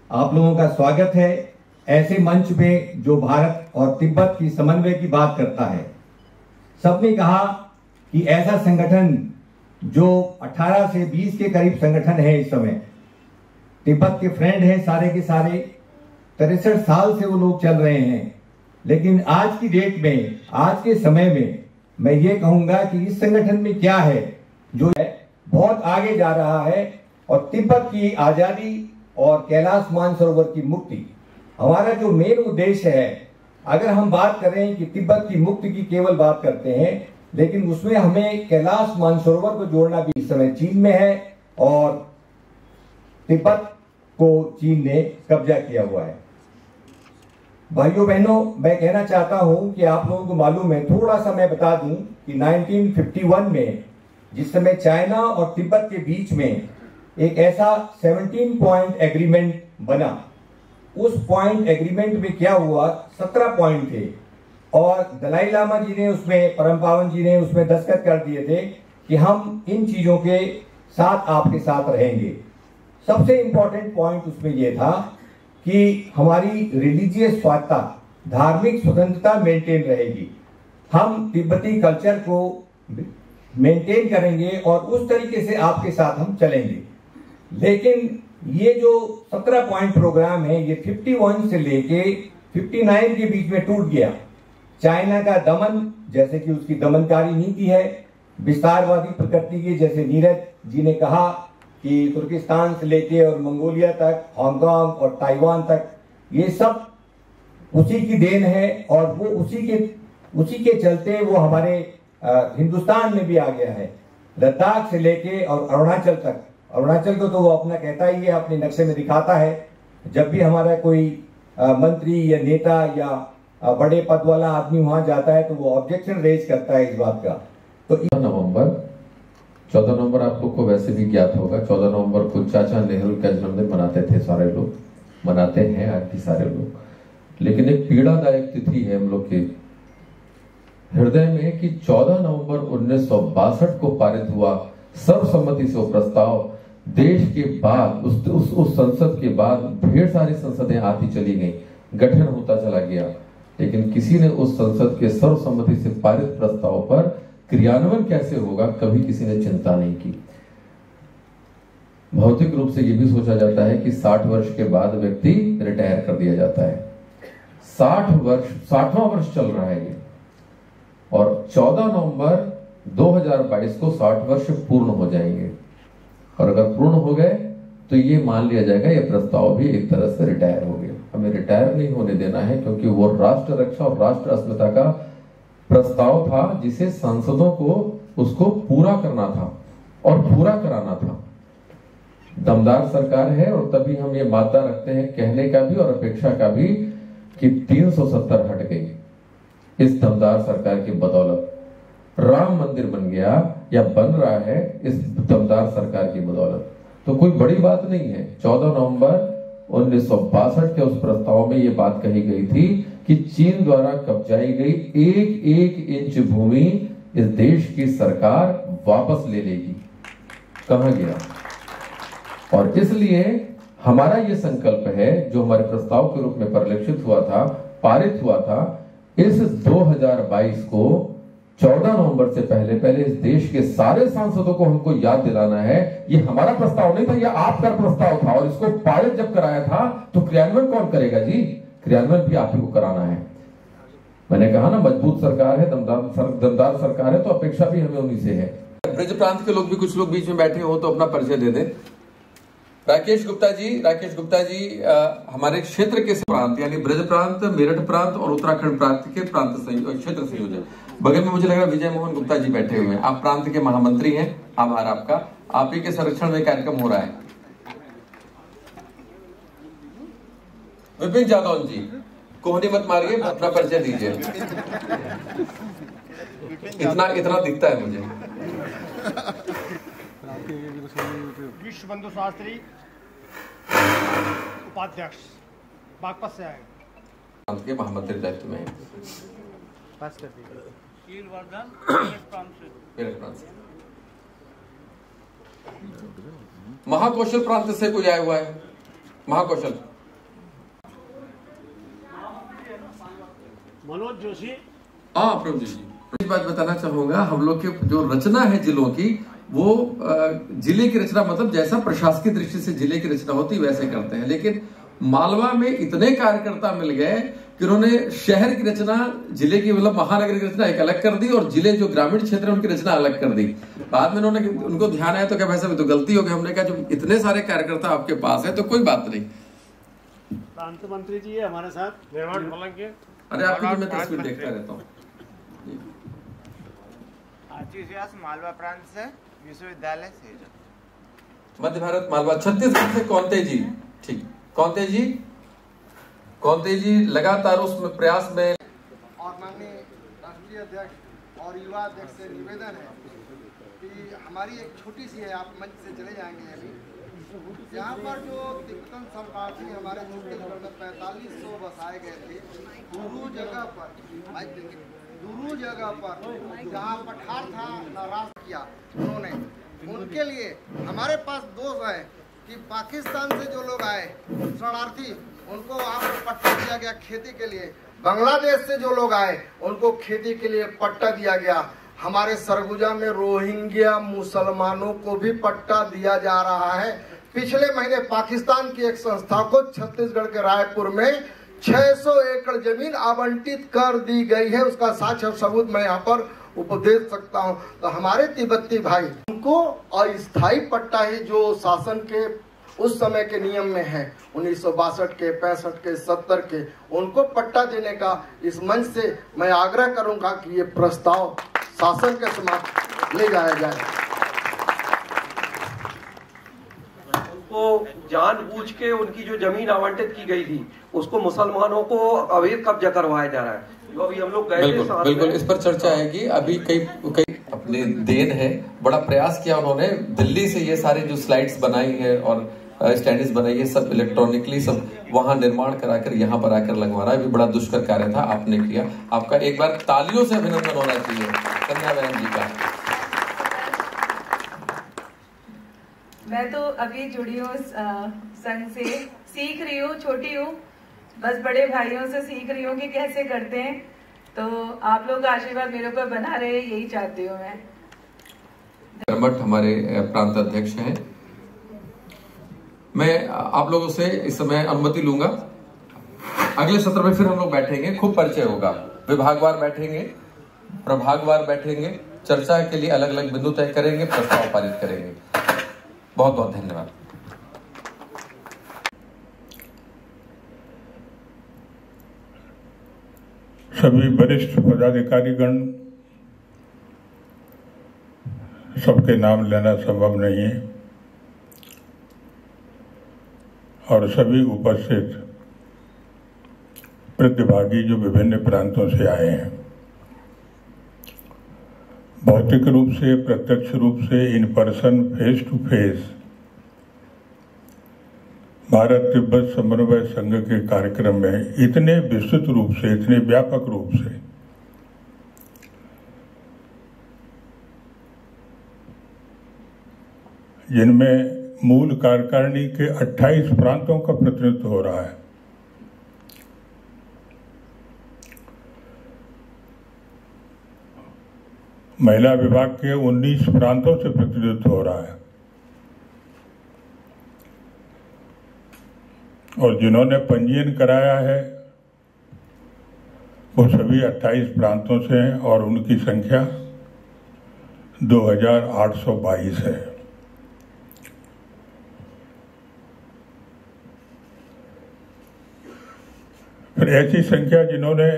Speaker 9: आप लोगों का स्वागत है ऐसे मंच पे जो भारत और तिब्बत की समन्वय की बात करता है। सबने कहा कि ऐसा संगठन जो 18 से 20 के करीब संगठन है इस समय, तिब्बत के फ्रेंड हैं सारे के सारे, 63 साल से वो लोग चल रहे हैं। लेकिन आज की डेट में, आज के समय में मैं ये कहूंगा कि इस संगठन में क्या है जो है बहुत आगे जा रहा है। और तिब्बत की आजादी और कैलाश मानसरोवर की मुक्ति हमारा जो मेन उद्देश्य है। अगर हम बात करें कि तिब्बत की मुक्ति की केवल बात करते हैं, लेकिन उसमें हमें कैलाश मानसरोवर को जोड़ना भी। इस समय चीन में है और तिब्बत को चीन ने कब्जा किया हुआ है। भाइयों बहनों, मैं कहना चाहता हूं कि आप लोगों को मालूम है, थोड़ा सा मैं बता दूं कि 1951 में जिस समय चाइना और तिब्बत के बीच में एक ऐसा 17 पॉइंट एग्रीमेंट बना, उस पॉइंट एग्रीमेंट में क्या हुआ, 17 पॉइंट थे और दलाई लामा जी ने उसमें, परम पावन जी ने उसमें दस्तखत कर दिए थे कि हम इन चीजों के साथ आपके साथ रहेंगे। सबसे इंपॉर्टेंट पॉइंट उसमें यह था कि हमारी रिलीजियस स्वायत्तता, धार्मिक स्वतंत्रता मेंटेन रहेगी। हम तिब्बती कल्चर को मेंटेन करेंगे और उस तरीके से आपके साथ हम चलेंगे। लेकिन ये जो 17 पॉइंट प्रोग्राम है, ये 51 से लेके 59 के बीच में टूट गया। चाइना का दमन, जैसे कि उसकी दमनकारी नीति है, विस्तारवादी प्रकृति की, जैसे नीरज जी ने कहा कि तुर्किस्तान से लेके और मंगोलिया तक, हांगकांग और ताइवान तक, ये सब उसी की देन है। और वो उसी के चलते वो हमारे हिंदुस्तान में भी आ गया है, लद्दाख से लेके और अरुणाचल तक। अरुणाचल को तो वो अपना कहता ही है, अपने नक्शे में दिखाता है। जब भी हमारा कोई मंत्री या नेता या बड़े पद वाला आदमी वहां जाता है तो वो ऑब्जेक्शन रेज करता है इस बात का। तो
Speaker 10: नवंबर 14 नवंबर आप लोग को वैसे भी ज्ञात होगा, 14 नवंबर को चाचा नेहरू का जन्मदिन मनाते थे सारे लोग, मनाते हैं आज भी सारे लोग। लेकिन एक पीड़ादायक तिथि है हम लोग के हृदय में कि 14 नवंबर 1962 को पारित हुआ सर्वसम्मति से वो प्रस्ताव देश के बाद उस संसद के बाद ढेर सारी संसदें आती चली गई, गठन होता चला गया, लेकिन किसी ने उस संसद के सर्वसम्मति से पारित प्रस्ताव पर क्रियान्वयन कैसे होगा कभी किसी ने चिंता नहीं की। भौतिक रूप से यह भी सोचा जाता है कि 60 वर्ष के बाद व्यक्ति रिटायर कर दिया जाता है। 60वां वर्ष चल रहा है ये, और 14 नवंबर 2022 को 60 वर्ष पूर्ण हो जाएंगे, और अगर पूर्ण हो गए तो ये मान लिया जाएगा ये प्रस्ताव भी एक तरह से रिटायर हो गया। हमें रिटायर नहीं होने देना है, क्योंकि वो राष्ट्र रक्षा और राष्ट्र अस्मिता का प्रस्ताव था जिसे सांसदों को उसको पूरा करना था और पूरा कराना था। दमदार सरकार है, और तभी हम ये मादा रखते हैं कहने का भी और अपेक्षा का भी कि 370 हट गई इस दमदार सरकार की बदौलत। राम मंदिर बन गया या बन रहा है इस दमदार सरकार की बदौलत, तो कोई बड़ी बात नहीं है। 14 नवंबर 1962 के उस प्रस्ताव में ये बात कही गई थी कि चीन द्वारा कब्जाई गई एक इंच भूमि इस देश की सरकार वापस ले लेगी। कहां गया? और इसलिए हमारा ये संकल्प है, जो हमारे प्रस्ताव के रूप में परिलक्षित हुआ था, पारित हुआ था, इस 2022 को 14 नवंबर से पहले इस देश के सारे सांसदों को हमको याद दिलाना है। ये हमारा प्रस्ताव नहीं था, ये आपका प्रस्ताव था, और इसको पारित जब कराया था तो क्रियान्वयन कौन करेगा जी? क्रियान्वयन भी आप ही को कराना है। मैंने कहा ना, मजबूत सरकार है, दमदार सरकार है, तो अपेक्षा भी हमें उन्हीं से है।
Speaker 6: ब्रज प्रांत के लोग भी, कुछ लोग बीच में बैठे हो तो अपना परिचय दे दें। राकेश गुप्ता जी हमारे क्षेत्र के प्रांत यानी ब्रज प्रांत, मेरठ प्रांत और उत्तराखंड प्रांत के क्षेत्र संयोजक। बगल में मुझे लग रहा है विजय मोहन गुप्ता जी बैठे हुए हैं, आप प्रांत के महामंत्री हैं। आभार आपका, आप ही के संरक्षण में कार्यक्रम हो रहा है। विपिन जादौन जी, कोहनी मत मारिए, अपना परिचय दीजिए। इतना दिखता है मुझे।
Speaker 11: विश्व बंधु शास्त्री उपाध्यक्ष बागपत से आए,
Speaker 6: प्रांत के महामंत्री दायित्व में महाकौशल प्रांत से कोई आया हुआ है? महाकौशल
Speaker 11: मनोज जोशी।
Speaker 6: हाँ प्रभु जी, एक बात बताना चाहूंगा, हम लोग के जो रचना है जिलों की, वो जिले की रचना मतलब जैसा प्रशासकीय दृष्टि से जिले की रचना होती वैसे करते हैं, लेकिन मालवा में इतने कार्यकर्ता मिल गए कि उन्होंने शहर की रचना, जिले की मतलब महानगर की रचना एक अलग कर दी, और जिले जो ग्रामीण क्षेत्र है उनकी रचना अलग कर दी। बाद में उनको ध्यान आया तो क्या भाई साहब तो गलती हो गई। हमने कहा जो इतने सारे कार्यकर्ता आपके पास है तो कोई बात नहीं।
Speaker 11: प्रांत मंत्री जी है हमारे साथ, निर्माण भवन के।
Speaker 6: अरे आपकी तो मैं तस्वीर देखता रहता हूँ।
Speaker 12: मालवा प्रांत से विश्वविद्यालय से
Speaker 6: मध्य भारत मालवा। छत्तीसगढ़ से कौनते जी, ठीक, कौनते जी लगातार उस प्रयास में।
Speaker 12: और माननीय राष्ट्रीय अध्यक्ष और युवा अध्यक्ष से निवेदन है कि हमारी एक छोटी सी है, आप मंच से चले जाएंगे अभी, यहाँ पर जो तिब्बतन शरणार्थी हमारे छत्तीसगढ़ में 4500 बसाए गए थे, दूरू जगह पर जहाँ पठार था नाराज किया उन्होंने, उनके लिए हमारे पास दोष है कि पाकिस्तान से जो लोग आए शरणार्थी, उनको वहाँ पर पट्टा दिया गया खेती के लिए। बांग्लादेश से जो लोग आए उनको खेती के लिए पट्टा दिया गया। हमारे सरगुजा में रोहिंग्या मुसलमानों को भी पट्टा दिया जा रहा है। पिछले महीने पाकिस्तान की एक संस्था को छत्तीसगढ़ के रायपुर में 600 एकड़ जमीन आवंटित कर दी गई है। उसका साक्ष्य और सबूत मैं यहाँ पर उपदेश सकता हूँ। तो हमारे तिब्बती भाई, उनको अस्थायी पट्टा ही जो शासन के उस समय के नियम में है, 1962 के, 65 के, 70 के, उनको पट्टा देने का इस मंच से मैं आग्रह करूंगा कि ये प्रस्ताव शासन के समक्ष ले जाया जाए।
Speaker 13: उनको जानबूझ के उनकी जो जमीन आवंटित की गई थी उसको मुसलमानों को अवैध कब्जा करवाया जा रहा है। जो अभी हम लोग गए थे,
Speaker 6: बिल्कुल इस पर चर्चा आएगी। अभी कई देन है। बड़ा प्रयास किया उन्होंने, दिल्ली से ये सारे जो स्लाइड्स बनाई है और स्टैंडीज बनाई है, सब इलेक्ट्रॉनिकली सब वहां निर्माण कराकर यहाँ पर आकर लगवाना, ये भी बड़ा दुष्कर कार्य था, आपने किया। आपका एक बार तालियों से अभिनंदन होना चाहिए कन्या बहन जी का।
Speaker 14: मैं तो अभी जुड़ी हूँ संघ से, सीख रही हूँ, छोटी हूँ, बस बड़े भाइयों से सीख रही हूँ कि कैसे करते हैं। तो आप लोग का आशीर्वाद मेरे ऊपर बना रहे, यही चाहती हूँ मैं।
Speaker 6: कर्मठ हमारे प्रांत अध्यक्ष हैं। मैं आप लोगों से इस समय अनुमति लूंगा। अगले सत्र में फिर हम लोग बैठेंगे, खूब परिचय होगा, विभागवार बैठेंगे, प्रभागवार बैठेंगे, चर्चा के लिए अलग अलग बिंदु तय करेंगे, प्रस्ताव पारित करेंगे। बहुत बहुत धन्यवाद।
Speaker 8: सभी वरिष्ठ पदाधिकारीगण, सबके नाम लेना संभव नहीं है, और सभी उपस्थित प्रतिभागी जो विभिन्न प्रांतों से आए हैं, भौतिक रूप से, प्रत्यक्ष रूप से, in person, face to face Bharat Tibbat Samanvay Sangh के कार्यक्रम में इतने विस्तृत रूप से, इतने व्यापक रूप से जिनमें मूल कार्यकारिणी के 28 प्रांतों का प्रतिनिधित्व हो रहा है, महिला विभाग के 19 प्रांतों से प्रतिनिधित्व हो रहा है, और जिन्होंने पंजीयन कराया है वो सभी 28 प्रांतों से हैं, और उनकी संख्या 2822 है। फिर ऐसी संख्या जिन्होंने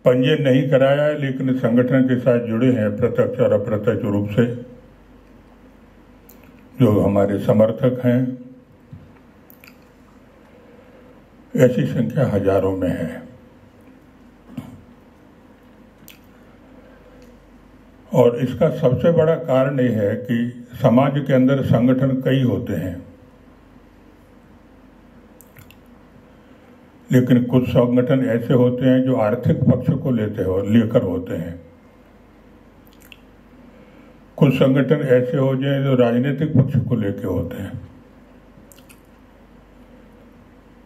Speaker 8: पंजीयन नहीं कराया है लेकिन संगठन के साथ जुड़े हैं प्रत्यक्ष और अप्रत्यक्ष रूप से, जो हमारे समर्थक हैं, ऐसी संख्या हजारों में है। और इसका सबसे बड़ा कारण यह है कि समाज के अंदर संगठन कई होते हैं, लेकिन कुछ संगठन ऐसे होते हैं जो आर्थिक पक्ष को लेकर होते हैं, कुछ संगठन ऐसे हो जाए जो राजनीतिक पक्ष को लेकर होते हैं,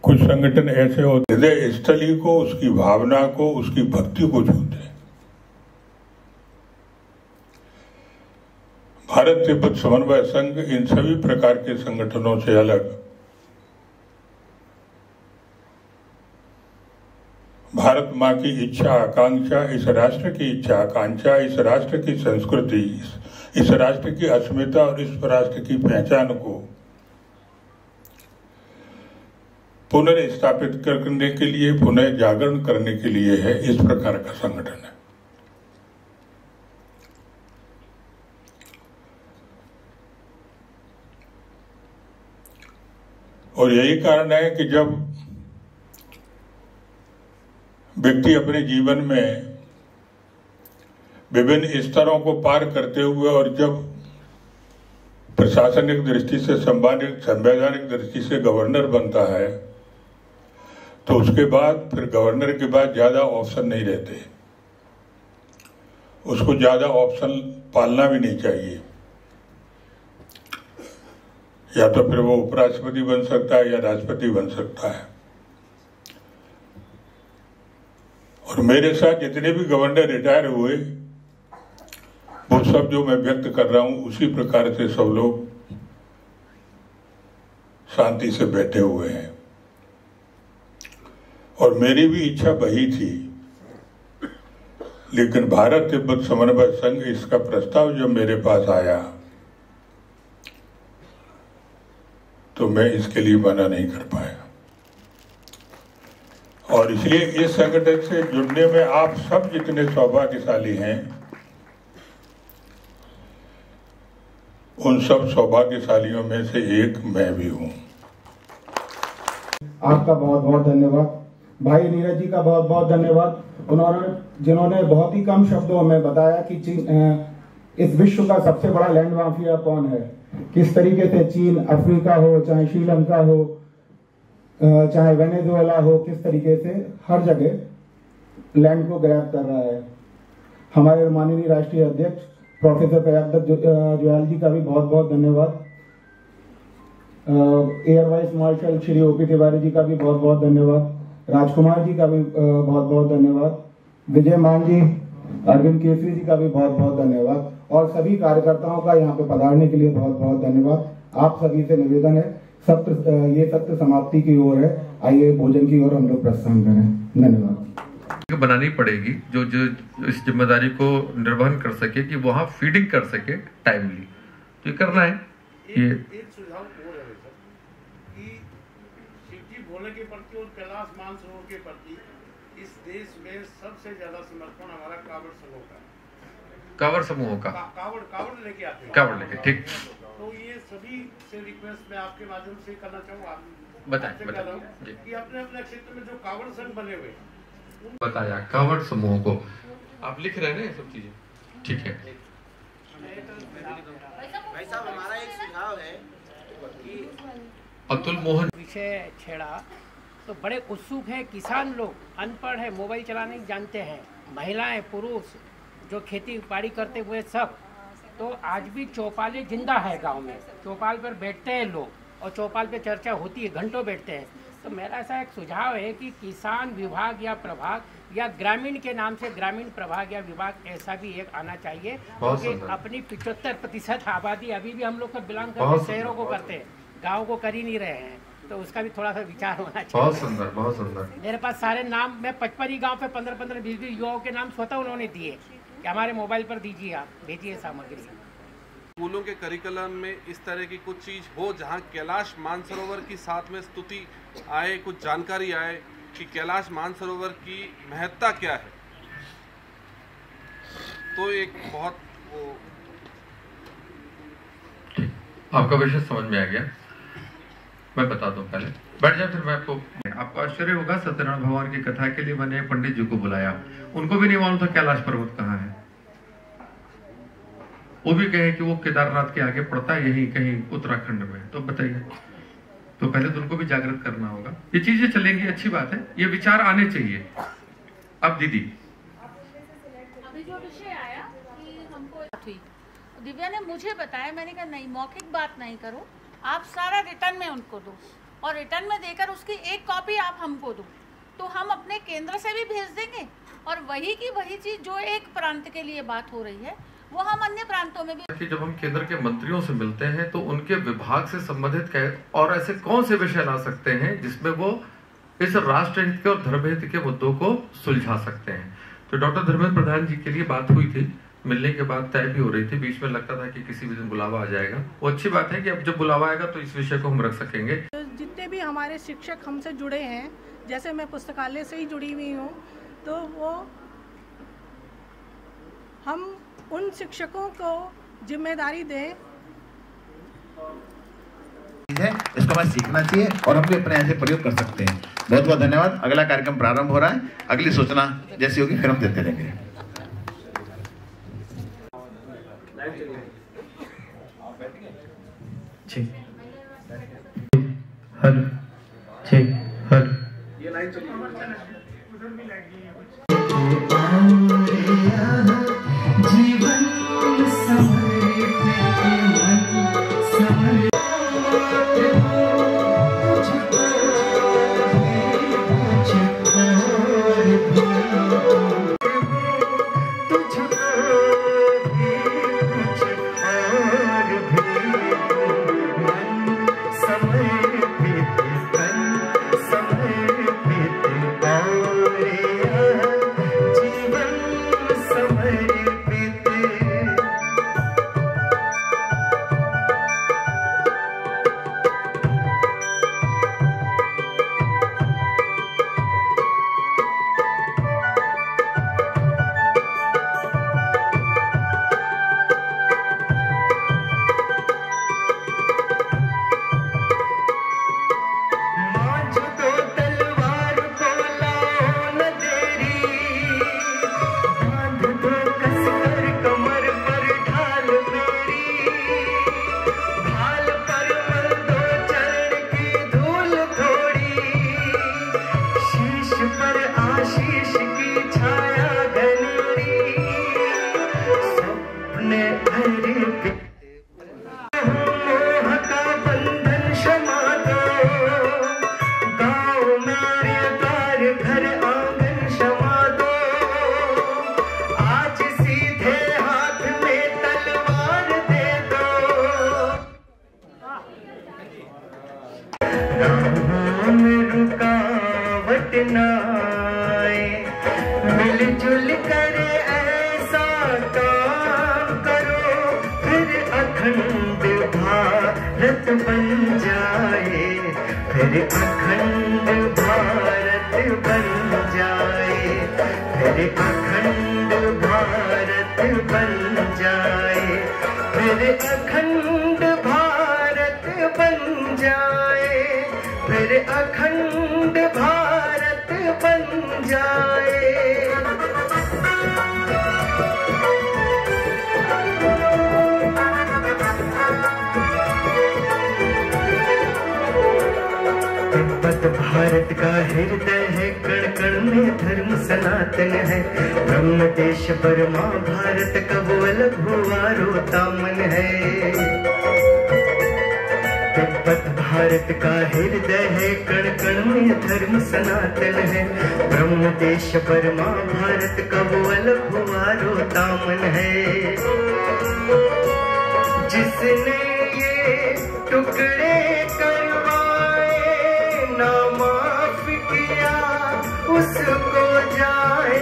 Speaker 8: कुछ संगठन ऐसे होते हैं हृदय स्थली को, उसकी भावना को, उसकी भक्ति को छूते हैं। भारत तिब्बत समन्वय संघ इन सभी प्रकार के संगठनों से अलग भारत माँ की इच्छा आकांक्षा, इस राष्ट्र की इच्छा आकांक्षा, इस राष्ट्र की संस्कृति, इस राष्ट्र की अस्मिता और इस राष्ट्र की पहचान को पुनर्स्थापित करने के लिए, पुनः जागरण करने के लिए है, इस प्रकार का संगठन है। और यही कारण है कि जब व्यक्ति अपने जीवन में विभिन्न स्तरों को पार करते हुए और जब प्रशासनिक दृष्टि से, संवैधानिक दृष्टि से गवर्नर बनता है, तो उसके बाद फिर गवर्नर के बाद ज्यादा ऑप्शन नहीं रहते, उसको ज्यादा ऑप्शन पालना भी नहीं चाहिए। या तो फिर वो उपराष्ट्रपति बन सकता है या राष्ट्रपति बन सकता है। और मेरे साथ जितने भी गवर्नर रिटायर हुए, वो सब जो मैं व्यक्त कर रहा हूं उसी प्रकार से सब लोग शांति से बैठे हुए हैं। और मेरी भी इच्छा वही थी, लेकिन भारत तिब्बत समन्वय संघ, इसका प्रस्ताव जब मेरे पास आया तो मैं इसके लिए मना नहीं कर पाया। और इसलिए इस संगठन से जुड़ने में आप सब जितने सौभाग्यशाली हैं, उन सब सौभाग्यशालियों में से एक मैं भी हूं।
Speaker 15: आपका बहुत बहुत धन्यवाद। भाई नीरज जी का बहुत बहुत धन्यवाद, जिन्होंने बहुत ही कम शब्दों में बताया कि इस विश्व का सबसे बड़ा लैंड माफिया कौन है, किस तरीके से चीन, अफ्रीका हो चाहे श्रीलंका हो चाहे वेनेजुएला हो, किस तरीके से हर जगह लैंड को ग्रैब कर रहा है। हमारे माननीय राष्ट्रीय अध्यक्ष प्रोफेसर प्रयागदत्त जुयाल जी का भी बहुत बहुत धन्यवाद। Air vice marshal Shri OP Tiwari ji का भी बहुत बहुत धन्यवाद। राजकुमार जी का भी बहुत बहुत धन्यवाद। विजय मान जी, अरविंद केसरी जी का भी बहुत बहुत धन्यवाद और सभी कार्यकर्ताओं का यहाँ पे पधारने के लिए बहुत बहुत धन्यवाद। आप सभी से निवेदन है, ये सत्र समाप्ति की ओर है, आइए भोजन की ओर हम लोग प्रस्थान करें। धन्यवाद।
Speaker 6: बनानी पड़ेगी जो इस जिम्मेदारी को निर्वहन कर सके कि वहाँ फीडिंग कर सके टाइमली, तो ये करना है। ये
Speaker 11: एक सुझाव हो रहे सर कि शिवजी भोले के प्रति और कैलाश मानसरोवर के प्रति इस देश में सबसे ज्यादा समर्पण हमारा कांवड़ समूह का,
Speaker 6: कांवड़ समूहों का,
Speaker 11: कांवड़ लेके आते हैं,
Speaker 6: कांवड़ लेके, ठीक।
Speaker 11: तो ये सभी से रिक्वेस्ट मैं आपके माध्यम से करना चाहूँगा,
Speaker 6: बताएं
Speaker 11: कि अपने अपने क्षेत्र में जो कांवड़ संघ बने हुए
Speaker 6: बताया कांवड़ समूहों को आप लिख रहे हैं ना ये सब चीजें, ठीक है।
Speaker 12: भाई साहब हमारा एक सुझाव है कि
Speaker 6: अतुल मोहन
Speaker 16: विषय छेड़ा तो बड़े उत्सुक हैं किसान लोग, अनपढ़ है, मोबाइल चलाने नहीं जानते हैं, महिलाएं, पुरुष जो खेती बाड़ी करते हुए सब, तो आज भी चौपालें जिंदा है गांव में, चौपाल पर बैठते हैं लोग और चौपाल पे चर्चा होती है, घंटों बैठते हैं। तो मेरा ऐसा एक सुझाव है कि किसान विभाग या प्रभाग या ग्रामीण के नाम से ग्रामीण प्रभाग या विभाग ऐसा भी एक आना चाहिए, क्योंकि अपनी 75% आबादी अभी भी हम लोग को बिलोंग करते हैं, शहरों को करते हैं, गाँव को कर ही नहीं रहे हैं, तो उसका भी थोड़ा सा विचार होना चाहिए।
Speaker 6: बहुत सुंदर, बहुत सुंदर।
Speaker 16: मेरे पास सारे नाम, मैं 55 गांव पे 15-15, 20-20 युवाओं के नाम स्वतः उन्होंने दिए कि हमारे मोबाइल पर दीजिए, आप भेजिए सामग्री।
Speaker 17: स्कूलों के करिकुलम में इस तरह की कुछ चीज़ हो जहां कैलाश मानसरोवर की साथ में स्तुति आए, कुछ जानकारी आए कि कैलाश मानसरोवर की महत्ता क्या है, तो एक बहुत
Speaker 6: आपका विषय समझ में आ गया। मैं बता दूं, पहले बैठ जाए फिर मैं आपको आश्चर्य होगा, सत्यनारायण भगवान की कथा के लिए मैंने पंडित जी को बुलाया, उनको भी नहीं मालूम था कैलाश पर्वत कहाँ है। वो भी कहे कि वो केदारनाथ के आगे पड़ता है, यही कहीं उत्तराखंड में। तो बताइए, तो पहले तो उनको भी जागृत करना होगा। ये चीजें चलेंगी, अच्छी बात है, ये विचार आने चाहिए। अब दीदी
Speaker 4: अभी जो विषय आया कि हमको दिव्या ने मुझे बताया, मैंने कहा नहीं, मौखिक बात नहीं करो, आप सारा रिटर्न में उनको दो और रिटर्न में देकर उसकी एक कॉपी आप हमको दो, तो हम अपने केंद्र से भी भेज देंगे और वही की वही चीज जो एक प्रांत के लिए बात हो रही है वो हम अन्य प्रांतों में भी।
Speaker 6: कि जब हम केंद्र के मंत्रियों से मिलते हैं तो उनके विभाग से संबंधित और ऐसे कौन से विषय ला सकते हैं जिसमें वो इस राष्ट्र हित के और धर्म हित के मुद्दों को सुलझा सकते हैं। तो डॉक्टर धर्मेंद्र प्रधान जी के लिए बात हुई थी, मिलने के बाद तय भी हो रही थी, बीच में लगता था कि किसी भी दिन बुलावा आ जाएगा। वो अच्छी बात है कि अब जब बुलावा आएगा तो इस विषय को हम रख सकेंगे।
Speaker 18: जितने भी हमारे शिक्षक हमसे जुड़े हैं, जैसे मैं पुस्तकालय से ही जुड़ी हुई हूँ, तो वो हम उन शिक्षकों को जिम्मेदारी दें,
Speaker 3: इसको हमें सीखना चाहिए और हम भी अपने यहाँ से प्रयोग कर सकते हैं। बहुत बहुत धन्यवाद। अगला कार्यक्रम प्रारंभ हो रहा है, अगली सूचना जैसी होगी फिर हम देते रहेंगे।
Speaker 19: हर ठीक हर
Speaker 11: ये लाइन चलिए।
Speaker 19: जीवन समर्पित मन समर्पित राहों में रुकावट न आए, मिलजुल कर ऐसा काम करो फिर अखंड भारत बन जाए, फिर अखंड भारत बन जाए, फिर अखंड भारत बन जाए, फिर अखंड भारत बन जाए, फिर अखंड भारत बन जाए। तिब्बत भारत का हृदय है, कण कण में धर्म सनातन है, ब्रह्म देश बर्मा भारत का वो अलग हुआ रोता मन है। तिब्बत भारत का हृदय है, कण कण में धर्म सनातन है, ब्रह्म देश बर्मा भारत का वो अलग हुआ रोता मन है। जिसने ये टुकड़े ना माफ किया उसको जाए,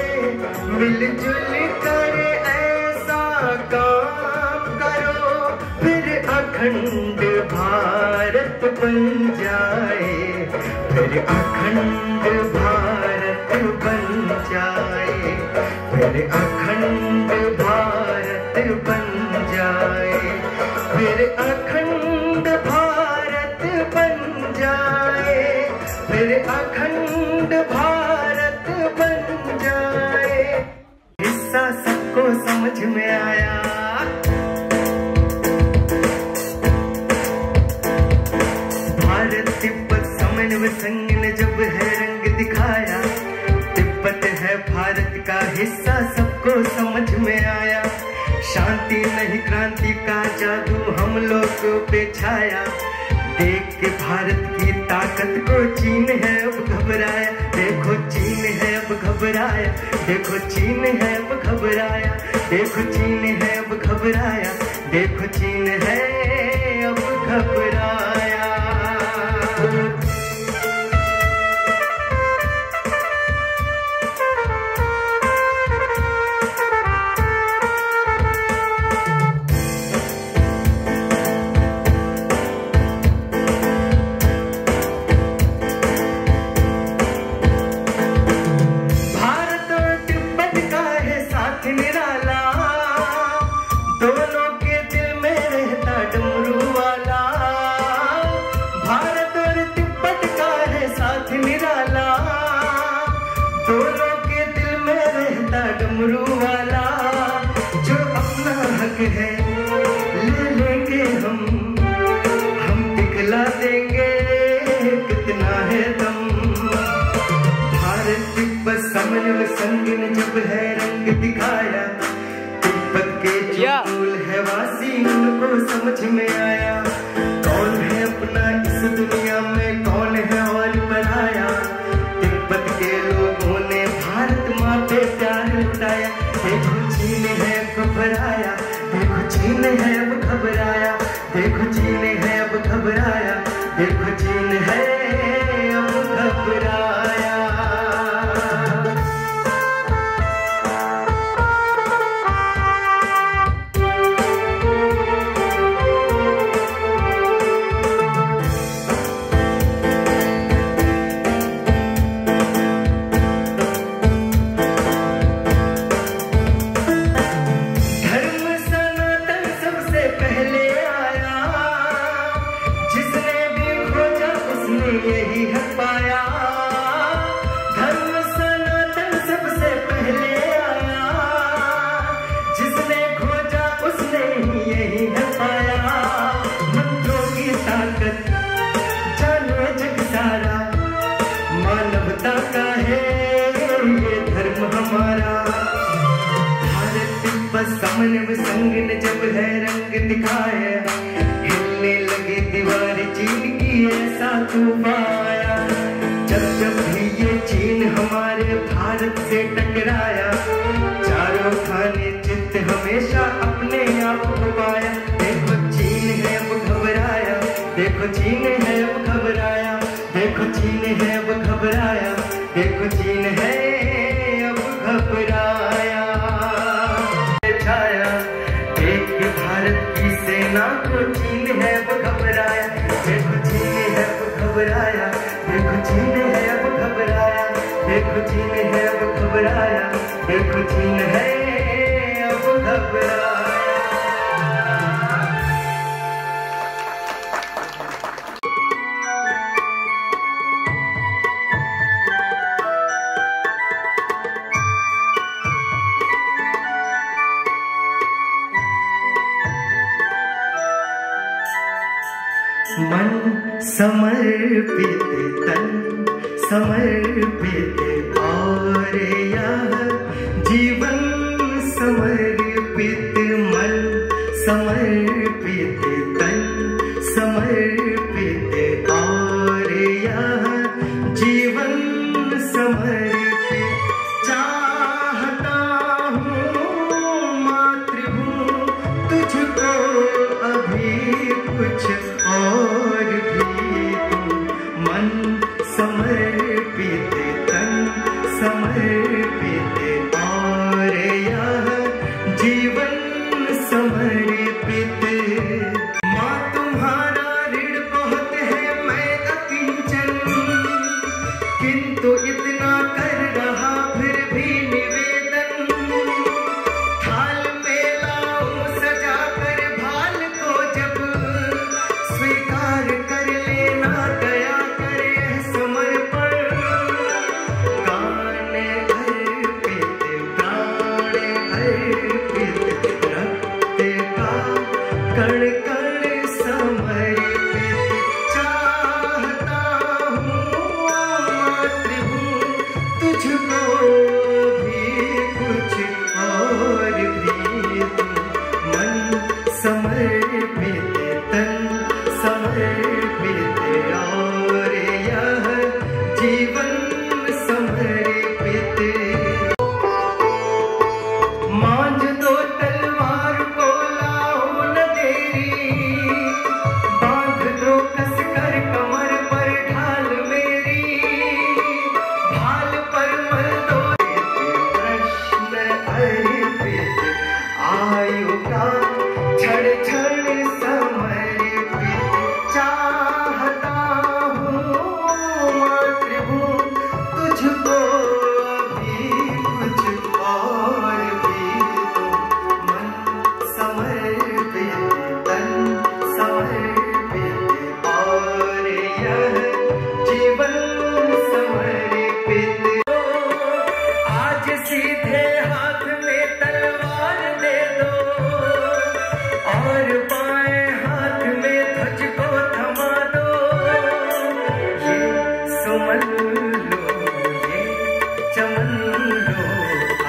Speaker 19: मिलजुल कर ऐसा काम करो फिर अखंड भारत बन जाए, फिर अखंड भारत बन जाए, फिर अखंड भारत बन जाए, फिर अखंड भारत बन जाए, फिर अखंड भारत बन जाए। हिस्सा सबको समझ में आया, भारत तिब्बत समन्वय संघ ने जब है रंग दिखाया, तिब्बत है भारत का हिस्सा सबको समझ में आया। शांति नहीं क्रांति का जादू हम लोगों पे छाया, देख के भारत की ताकत को चीन है अब घबराया, देखो चीन है अब घबराया, देखो चीन है अब घबराया, देखो चीन है अब घबराया, देखो चीन है अब घबराया। है ले लेंगे हम दिखला देंगे कितना है दम। भारत तिब्बत समन्वय संघ ने जब है रंग दिखाया, तिब्बत के जो मूल है वासी उनको समझ में आया, कौन है अपना इस दुनिया में कौन है और पराया। तिब्बत के लोगों ने भारत माँ पे प्यार लुटाया, देखो चीन है घबराया, देखो चीन है अब घबराया, देखो चीन है अब घबराया, देखो चीन है अब घबराया। यही है पाया, धर्म सनातन सबसे पहले आया, जिसने खोजा उसने यही है पाया। मंत्रों की ताकत जानो जग सारा, मानवता का है ये धर्म हमारा। भारत तिब्बत समन्वय संघ ने जब है रंग दिखाया, हिलने लगे दीवार चीन की ऐसा तूफान आया। जब जब भी ये चीन हमारे भारत से टकराया, चारों खाने चित्त हमेशा अपने आप को पाया। देखो चीन है अब घबराया, देखो चीन है अब घबराया, देखो चीन है अब घबराया, देखो चीन है अब घबराया। छाया एक भारत की सेना को चीन है अब घबराया, देखो चीन है अब घबराया, देखो चीन है अब घबराया, देखो चीन है अब घबराया, देखो चीन है अब घबराया। मन समर्पित तन समर्पित और यह जीवन समर्पित, मन समर्पित तन समर्पित और यह जीवन समर्पित। चाहता हूँ मातृभूमि तुझको अभी कुछ और भी तू, मन समर्पित तन समर्पित और यह जीवन समर्पित। माँ तुम्हारा ऋण बहुत है मैं अकिंचन, किंतु इतना कर रहा फिर भी निवेदन। थाल में लाऊं सजा कर भाल को जब, स्वीकार कर लेना दया करे समर्पण। गान अर्पित प्राण अर्पित, रक्त का कण कण समर्पित। चाहता हूँ मातृभूमि तुझको भी कुछ और भी तू, मन समर्पित तन समर्पित और यह जीवन समर्पित। मांझ दो तलवार को लाओ न देरी, बांध दो कस कर कमर पर ढाल मेरी, भाल पर मल दो प्रश्न अर्पित, आयु का क्षण क्षण समर्पित। चाहता हूँ मातृभूमि तुझको अभी कुछ और भी तू, मन समर्पित तन समर्पित और यह जीवन समर्पित। आज सीधे हाथ में तलवार दे दो और बाएं हाथ में ध्वज को थमा दो। ये सुमन लो ये चमन लो,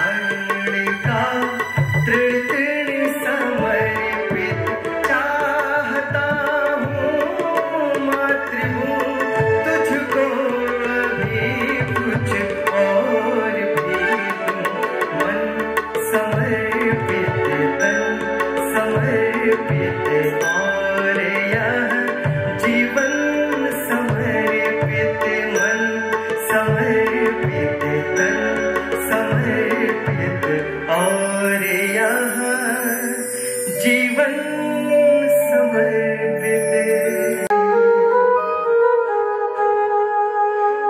Speaker 19: अर्ण का तृण तृण समर्पित। चाहता हूँ मातृभूमि तुझको अभी कुछ और भी तू, मन समर्पित तन समर्पित और यह जीवन समर्पित। मन समर्पित तन समर्पित और यह जीवन समर्पित।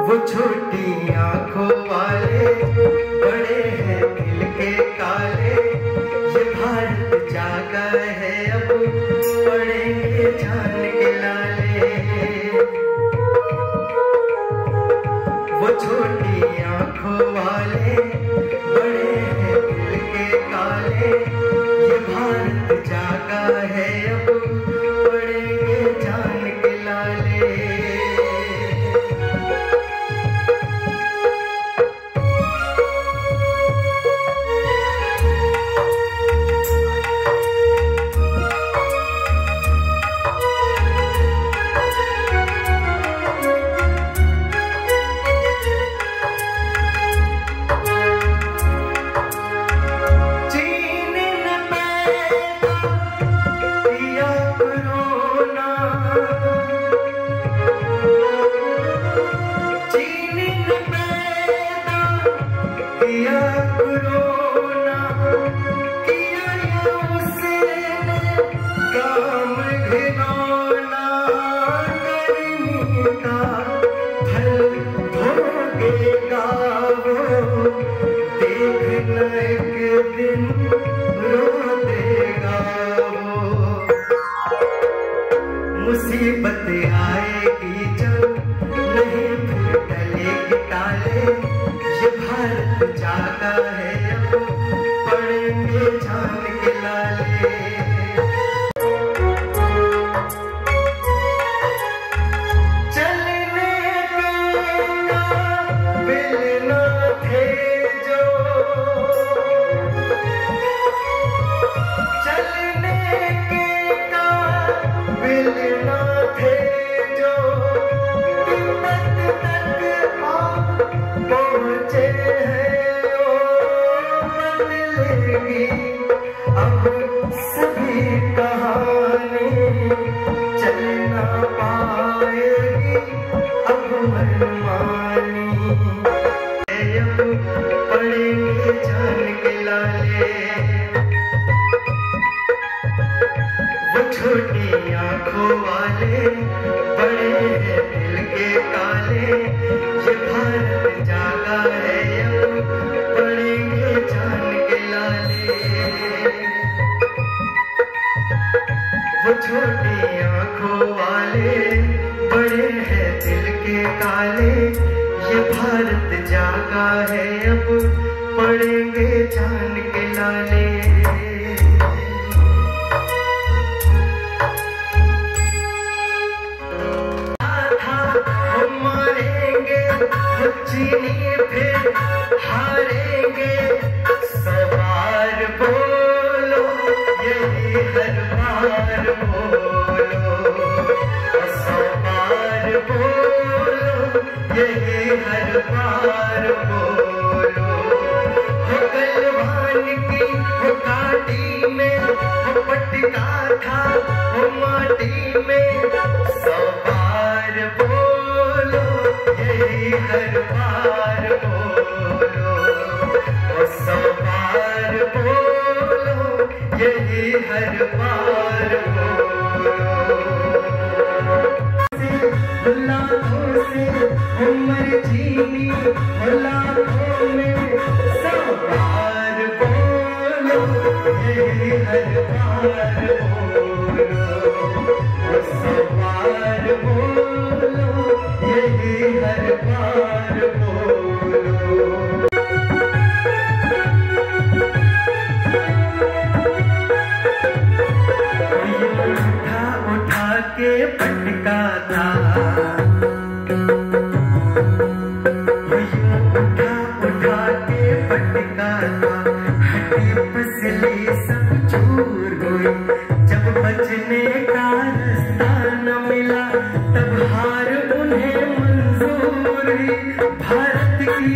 Speaker 19: वो छोटी आंखों वाले बड़े हैं दिल के काले, ये भारत जागा है अब पड़ेंगे जान के लाले। वो छोटी आंखों वाले बड़े हैं दिल के काले, ये भारत जागा है अब पड़ेंगे जान के लाले। आएगी जो नहीं फिर गलेगी काले, ये भारत जागा है अब पड़ेंगे जान के लाले। चलने के काबिल न थे जो तिब्बत तक आप पहुँचे हैं, ओ बदलेगी अब सभी कहानी, चल ना पाएगी अब मनमानी, अब पड़ेंगे जान के लाले। वो छोटी आंखों वाले बड़े हैं दिल के काले, ये भारत जागा है अब पड़ेंगे जान के लाले। वो छोटी आंखों वाले बड़े हैं दिल के काले, ये भारत जागा है अब पड़ेंगे जान के लाले। हम मारेंगे चीनी फिर हारेंगे, सवार बोलो यही हर बार बोलो, सवार बोलो यही हर बार बोलो। हो गलवान की हो काटी में हो पटका था हो माटी में, सवार बोलो यही हर बार बोलो, ओ सवार बोलो यही हर बार बोलो। लाखों से उम्र जीनी लाखों में, सवार बोलो यही हर बार बोलो, ओ सवार बोलो यही हर बार बोलो। उठा उठा के पटका था, उठा उठा के पटका था, हड्डी पसली सब चूर हुई, जब बचने का रास्ता न मिला तब हार उन्हें मंजूर हुई। भारत की